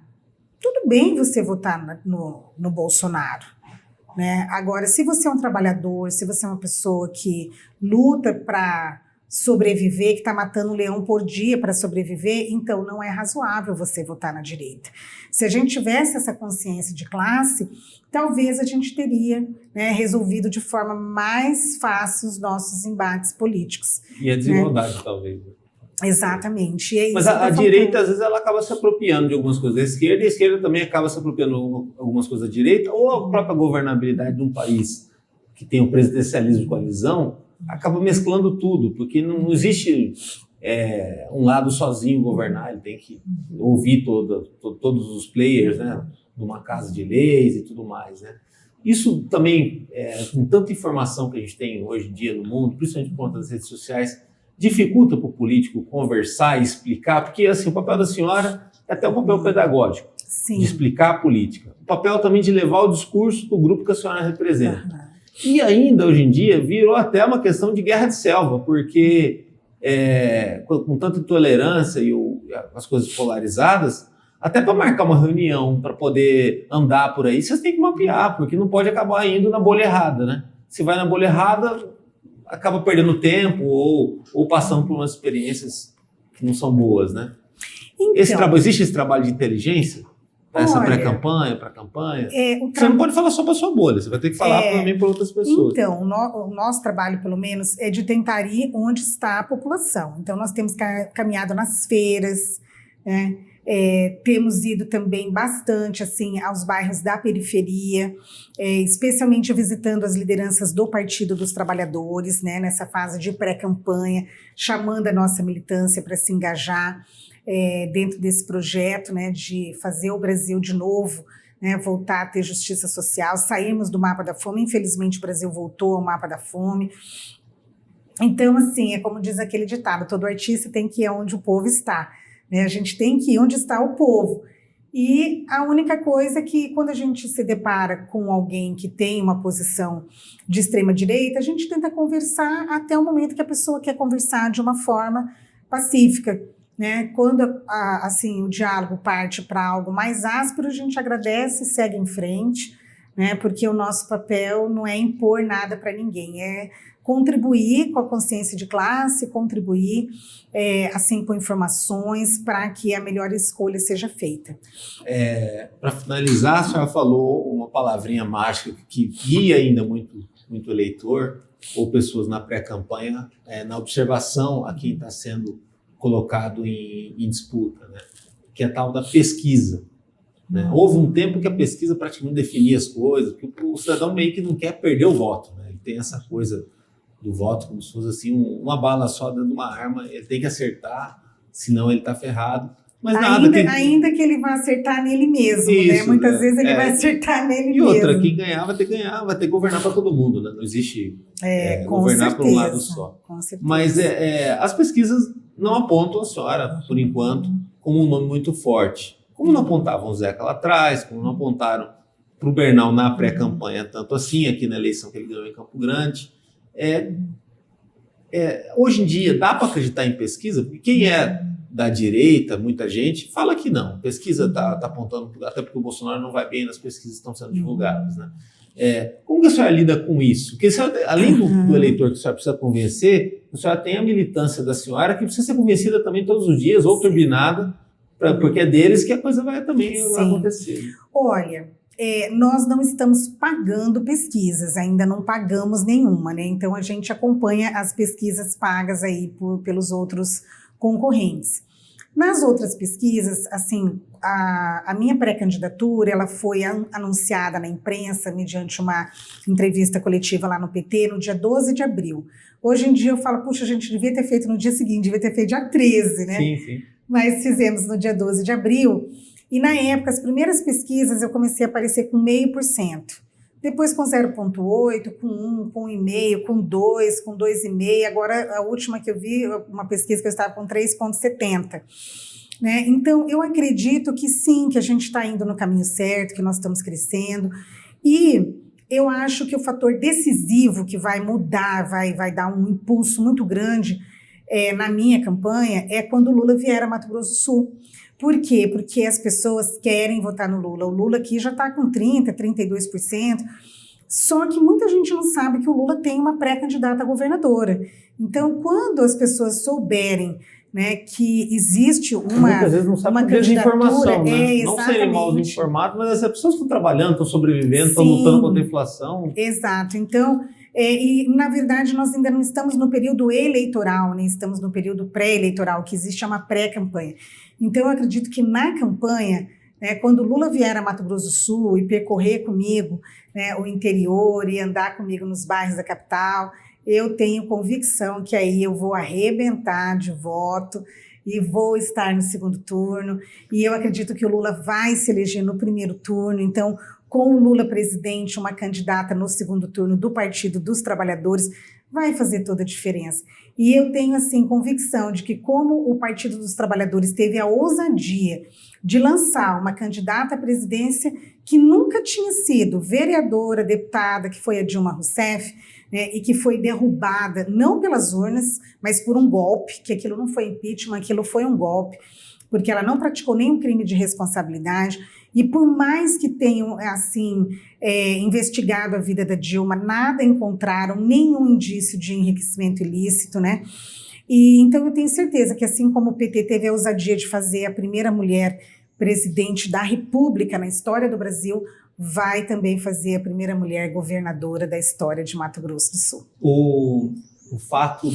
S2: tudo bem você votar no Bolsonaro, né? Agora, se você é um trabalhador, se você é uma pessoa que luta para sobreviver, que está matando um leão por dia para sobreviver, então não é razoável você votar na direita. Se a gente tivesse essa consciência de classe, talvez a gente teria, né, resolvido de forma mais fácil os nossos embates políticos.
S1: E a desigualdade, né? Talvez.
S2: Exatamente. É isso.
S1: Mas a direita, às vezes, ela acaba se apropriando de algumas coisas da esquerda, e a esquerda também acaba se apropriando de algumas coisas da direita, ou a própria governabilidade de um país que tem o presidencialismo de coalizão, acaba mesclando tudo, porque não existe um lado sozinho governar, ele tem que ouvir todos os players, né, de uma casa de leis e tudo mais, né? Isso também, com tanta informação que a gente tem hoje em dia no mundo, principalmente por conta das redes sociais, dificulta para o político conversar e explicar, porque assim, o papel da senhora é até um papel pedagógico,
S2: sim,
S1: de explicar a política. O papel também de levar o discurso do grupo que a senhora representa. E ainda, hoje em dia, virou até uma questão de guerra de selva, porque com tanta intolerância e as coisas polarizadas, até para marcar uma reunião, para poder andar por aí, vocês têm que mapear, porque não pode acabar indo na bolha errada, né? Se vai na bolha errada, acaba perdendo tempo ou passando por umas experiências que não são boas, né? Então, existe esse trabalho de inteligência? Essa pré-campanha, para a campanha? Você não pode falar só para a sua bolha, você vai ter que falar também para outras pessoas.
S2: Então, o nosso trabalho, pelo menos, é de tentar ir onde está a população. Então, nós temos caminhado nas feiras, né? Temos ido também bastante assim, aos bairros da periferia, especialmente visitando as lideranças do Partido dos Trabalhadores, né, nessa fase de pré-campanha, chamando a nossa militância para se engajar dentro desse projeto, né, de fazer o Brasil de novo, né, voltar a ter justiça social. Saímos do mapa da fome, infelizmente o Brasil voltou ao mapa da fome. Então, assim, é como diz aquele ditado, todo artista tem que ir onde o povo está. A gente tem que ir onde está o povo. E a única coisa é que quando a gente se depara com alguém que tem uma posição de extrema-direita, a gente tenta conversar até o momento que a pessoa quer conversar de uma forma pacífica, né? Quando assim, o diálogo parte para algo mais áspero, a gente agradece e segue em frente, né? Porque o nosso papel não é impor nada para ninguém, é contribuir com a consciência de classe, contribuir assim, com informações para que a melhor escolha seja feita.
S1: Para finalizar, a senhora falou uma palavrinha mágica que guia ainda muito eleitor ou pessoas na pré-campanha, na observação a quem está sendo colocado em disputa, né? Que é a tal da pesquisa. Né? Houve um tempo que a pesquisa praticamente definia as coisas, porque o cidadão meio que não quer perder o voto, né? Ele tem essa coisa do voto como se fosse assim, uma bala só dentro de uma arma, ele tem que acertar, senão ele está ferrado. Mas
S2: ainda que ele vai acertar nele mesmo, isso, né? Muitas vezes ele vai acertar nele mesmo.
S1: E outra, quem ganhar vai ter que ganhar, vai ter que governar para todo mundo, né? Não existe governar para um lado só.
S2: Com certeza.
S1: Mas as pesquisas não apontam a senhora, por enquanto, como um nome muito forte. Como não apontavam o Zeca lá atrás, como não apontaram para o Bernal na pré-campanha, tanto assim, aqui na eleição que ele ganhou em Campo Grande. Hoje em dia, dá para acreditar em pesquisa? Porque quem é da direita, muita gente, fala que não. Pesquisa está apontando, até porque o Bolsonaro não vai bem nas pesquisas que estão sendo divulgadas. Né? Como que a senhora lida com isso? Porque além do eleitor que a senhora precisa convencer, a senhora tem a militância da senhora que precisa ser convencida também todos os dias, ou turbinada, porque é deles que a coisa vai também acontecer.
S2: Olha, nós não estamos pagando pesquisas, ainda não pagamos nenhuma, né? Então a gente acompanha as pesquisas pagas aí pelos outros concorrentes. Nas outras pesquisas, assim, a minha pré-candidatura, ela foi anunciada na imprensa mediante uma entrevista coletiva lá no PT no dia 12 de abril. Hoje em dia eu falo, puxa, a gente devia ter feito no dia seguinte, devia ter feito dia 13, né?
S1: Sim, sim.
S2: Mas fizemos no dia 12 de abril. E na época, as primeiras pesquisas, eu comecei a aparecer com 0,5%. Depois com 0,8%, com 1%, com 1,5%, com 2%, com 2,5%. Agora, a última que eu vi, uma pesquisa que eu estava com 3,70%. Né? Então, eu acredito que sim, que a gente está indo no caminho certo, que nós estamos crescendo. E eu acho que o fator decisivo que vai mudar, vai dar um impulso muito grande na minha campanha é quando o Lula vier a Mato Grosso do Sul. Por quê? Porque as pessoas querem votar no Lula. O Lula aqui já está com 30%, 32%, só que muita gente não sabe que o Lula tem uma pré-candidata a governadora. Então, quando as pessoas souberem, né, que existe
S1: muitas vezes não sabe por desinformação, né? Não serem mal informados, mas as pessoas estão trabalhando, estão sobrevivendo, estão lutando contra a inflação.
S2: Exato. Então, e na verdade nós ainda não estamos no período eleitoral, né? Estamos no período pré-eleitoral, que existe uma pré-campanha. Então, eu acredito que na campanha, né, quando o Lula vier a Mato Grosso do Sul e percorrer comigo, né, o interior e andar comigo nos bairros da capital, eu tenho convicção que aí eu vou arrebentar de voto e vou estar no segundo turno. E eu acredito que o Lula vai se eleger no primeiro turno. Então, com o Lula presidente, uma candidata no segundo turno do Partido dos Trabalhadores, vai fazer toda a diferença. E eu tenho, assim, convicção de que como o Partido dos Trabalhadores teve a ousadia de lançar uma candidata à presidência que nunca tinha sido vereadora, deputada, que foi a Dilma Rousseff, né, e que foi derrubada não pelas urnas, mas por um golpe, que aquilo não foi impeachment, aquilo foi um golpe, porque ela não praticou nenhum crime de responsabilidade. E por mais que tenham, assim, investigado a vida da Dilma, nada encontraram, nenhum indício de enriquecimento ilícito, né? E então eu tenho certeza que assim como o PT teve a ousadia de fazer a primeira mulher presidente da República na história do Brasil, vai também fazer a primeira mulher governadora da história de Mato Grosso do Sul.
S1: O fato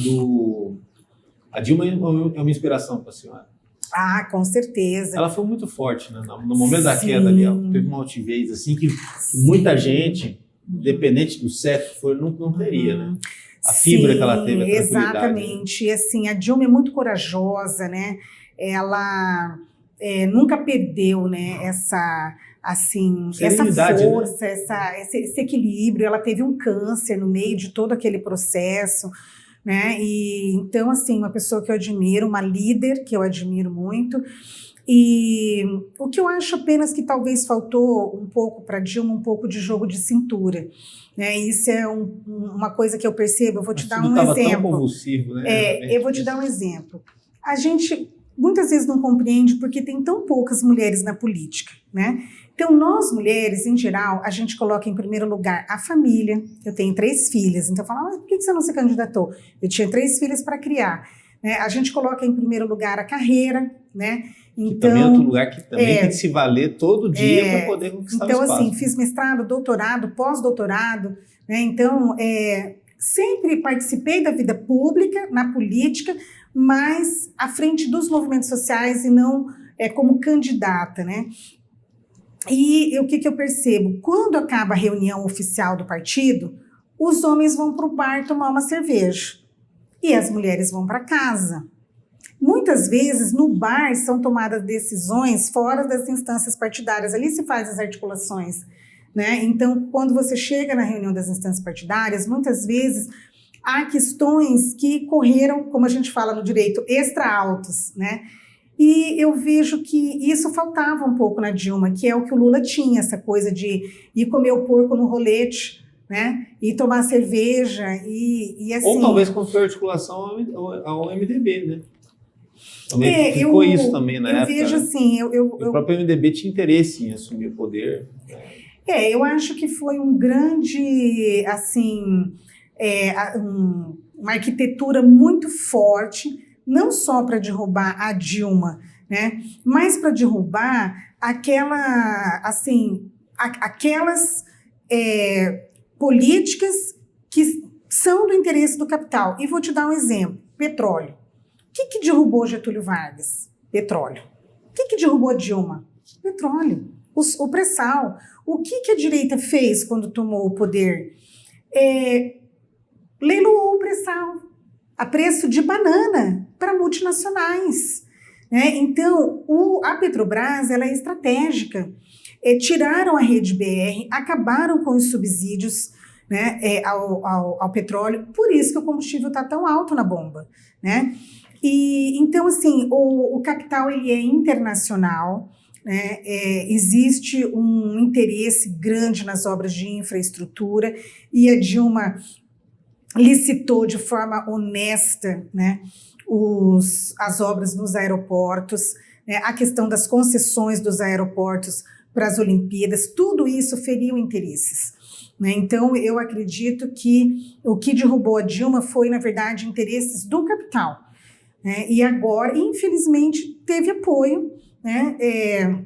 S1: a Dilma é uma inspiração para a senhora?
S2: Ah, com certeza.
S1: Ela foi muito forte, né? No momento da queda ali, ela teve uma altivez assim que muita gente, independente do sexo que for, não teria, né? A fibra que ela teve, a tranquilidade.
S2: Exatamente. E assim, a Dilma é muito corajosa, né? Ela nunca perdeu, né, essa força, né? esse equilíbrio. Ela teve um câncer no meio de todo aquele processo, né? E então, assim, uma pessoa que eu admiro, uma líder que eu admiro muito. E o que eu acho apenas que talvez faltou um pouco para Dilma, um pouco de jogo de cintura, né? Isso é uma coisa que eu percebo. Eu vou te dar um exemplo. Tão convulsivo, né? Eu vou te dar um exemplo. A gente muitas vezes não compreende porque tem tão poucas mulheres na política, né? Então, nós mulheres, em geral, a gente coloca em primeiro lugar a família. Eu tenho 3 filhas, então eu falo, mas por que você não se candidatou? Eu tinha 3 filhas para criar. Né? A gente coloca em primeiro lugar a carreira, né? Então,
S1: também é outro lugar que também tem que se valer todo dia para poder conquistar
S2: então,
S1: o espaço.
S2: Então, assim, fiz mestrado, doutorado, pós-doutorado, né? Então, sempre participei da vida pública, na política, mas à frente dos movimentos sociais e não como candidata, né? E o que eu percebo? Quando acaba a reunião oficial do partido, os homens vão para o bar tomar uma cerveja e as mulheres vão para casa. Muitas vezes, no bar, são tomadas decisões fora das instâncias partidárias. Ali se faz as articulações, né? Então, quando você chega na reunião das instâncias partidárias, muitas vezes há questões que correram, como a gente fala no direito, extra-autos, né? E eu vejo que isso faltava um pouco na Dilma, que é o que o Lula tinha, essa coisa de ir comer o porco no rolete, né? E tomar cerveja e assim...
S1: Ou talvez com articulação ao MDB, né? Também ficou isso também na época.
S2: Eu vejo assim...
S1: O próprio MDB tinha interesse em assumir o poder.
S2: Eu acho que foi um grande, assim, uma arquitetura muito forte, não só para derrubar a Dilma, né, mas para derrubar aquelas políticas que são do interesse do capital. E vou te dar um exemplo: petróleo. O que derrubou Getúlio Vargas? Petróleo. O que derrubou a Dilma? Petróleo. O pré-sal. O que a direita fez quando tomou o poder? Leiloou o pré-sal a preço de banana para multinacionais, né? Então, a Petrobras ela é estratégica. Tiraram a rede BR, acabaram com os subsídios, né, ao petróleo, por isso que o combustível está tão alto na bomba, né? E então, assim, o capital ele é internacional, né? Existe um interesse grande nas obras de infraestrutura e a Dilma licitou de forma honesta, né, as obras nos aeroportos, né, a questão das concessões dos aeroportos para as Olimpíadas, tudo isso feriu interesses, né? Então, eu acredito que o que derrubou a Dilma foi, na verdade, interesses do capital, né? E agora, infelizmente, teve apoio, né,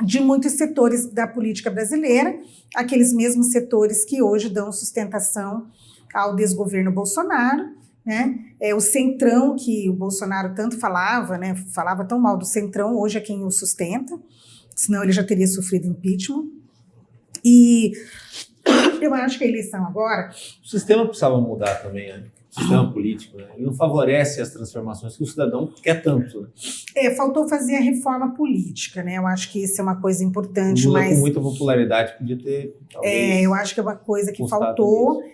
S2: de muitos setores da política brasileira, aqueles mesmos setores que hoje dão sustentação ao desgoverno Bolsonaro, né? O Centrão, que o Bolsonaro tanto falava, né, falava tão mal do Centrão, hoje é quem o sustenta, senão ele já teria sofrido impeachment. E eu acho que a eleição agora...
S1: O sistema precisava mudar também, né? O sistema político, né? Ele não favorece as transformações que o cidadão quer tanto, né?
S2: Faltou fazer a reforma política, né? Eu acho que isso é uma coisa importante.
S1: Lula,
S2: mas
S1: com muita popularidade, podia ter... Talvez,
S2: eu acho que é uma coisa que faltou.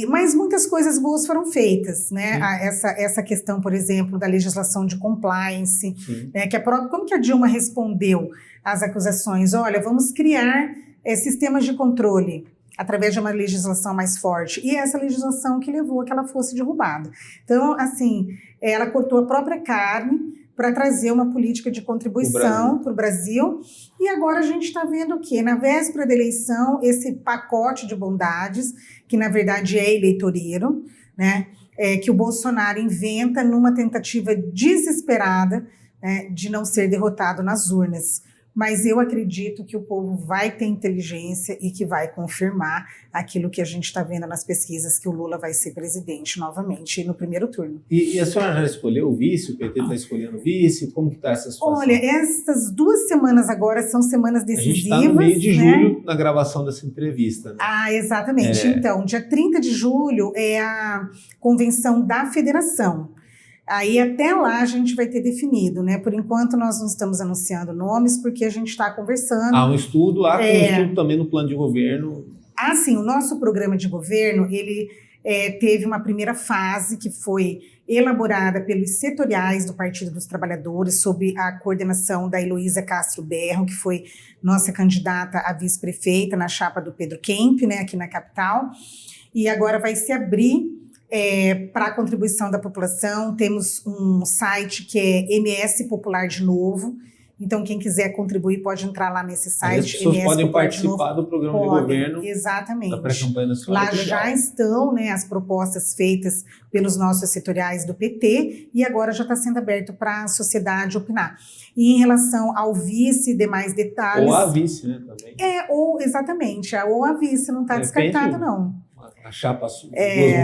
S2: Mas muitas coisas boas foram feitas, né? Essa questão, por exemplo, da legislação de compliance, né? Que como que a Dilma respondeu às acusações? Olha, vamos criar sistemas de controle através de uma legislação mais forte. E essa legislação que levou a que ela fosse derrubada. Então, assim, ela cortou a própria carne para trazer uma política de contribuição para o Brasil. E agora a gente está vendo o quê? Na véspera da eleição, esse pacote de bondades, que na verdade é eleitoreiro, né? Que o Bolsonaro inventa numa tentativa desesperada, né, de não ser derrotado nas urnas. Mas eu acredito que o povo vai ter inteligência e que vai confirmar aquilo que a gente está vendo nas pesquisas, que o Lula vai ser presidente novamente no primeiro turno.
S1: E a senhora já escolheu o vice? O PT está escolhendo o vice? Como que está essa situação?
S2: Olha, essas 2 semanas agora são semanas decisivas.
S1: A gente está no meio de julho, na gravação dessa entrevista, né?
S2: Exatamente. Então, dia 30 de julho é a convenção da federação. Aí até lá a gente vai ter definido, né? Por enquanto nós não estamos anunciando nomes, porque a gente está conversando.
S1: Há um estudo, um estudo também no plano de governo.
S2: Sim, o nosso programa de governo, ele teve uma primeira fase que foi elaborada pelos setoriais do Partido dos Trabalhadores, sob a coordenação da Heloísa Castro Berro, que foi nossa candidata a vice-prefeita na chapa do Pedro Kemp, né, aqui na capital. E agora vai se abrir para a contribuição da população. Temos um site que é MS Popular de Novo. Então, quem quiser contribuir pode entrar lá nesse site.
S1: As pessoas podem participar do programa de governo.
S2: Exatamente.
S1: Da pré-campanha nacional.
S2: Lá já estão, né, as propostas feitas pelos nossos setoriais do PT e agora já está sendo aberto para a sociedade opinar. E em relação ao vice, demais detalhes...
S1: Ou a vice, né, também.
S2: Exatamente. Ou a vice, não está descartado, não.
S1: A chapa, 2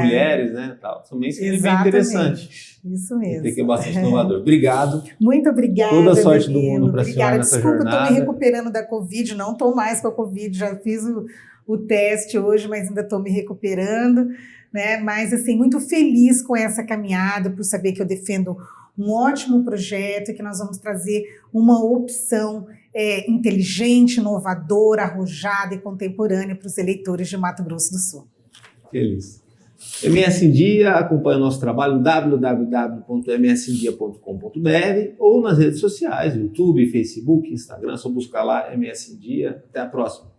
S1: mulheres, né, tal. Também seria bem interessante.
S2: Isso mesmo.
S1: Tem que ser bastante inovador. Obrigado.
S2: Muito obrigada.
S1: Toda a sorte do mundo para a senhora nessa jornada.
S2: Desculpa, estou me recuperando da Covid, não estou mais com a Covid, já fiz o teste hoje, mas ainda estou me recuperando, né? Mas, assim, muito feliz com essa caminhada, por saber que eu defendo um ótimo projeto e que nós vamos trazer uma opção inteligente, inovadora, arrojada e contemporânea para os eleitores de Mato Grosso do Sul.
S1: Feliz. MS em Dia, acompanha o nosso trabalho no www.msindia.com.br ou nas redes sociais, YouTube, Facebook, Instagram, só buscar lá MS em Dia. Até a próxima.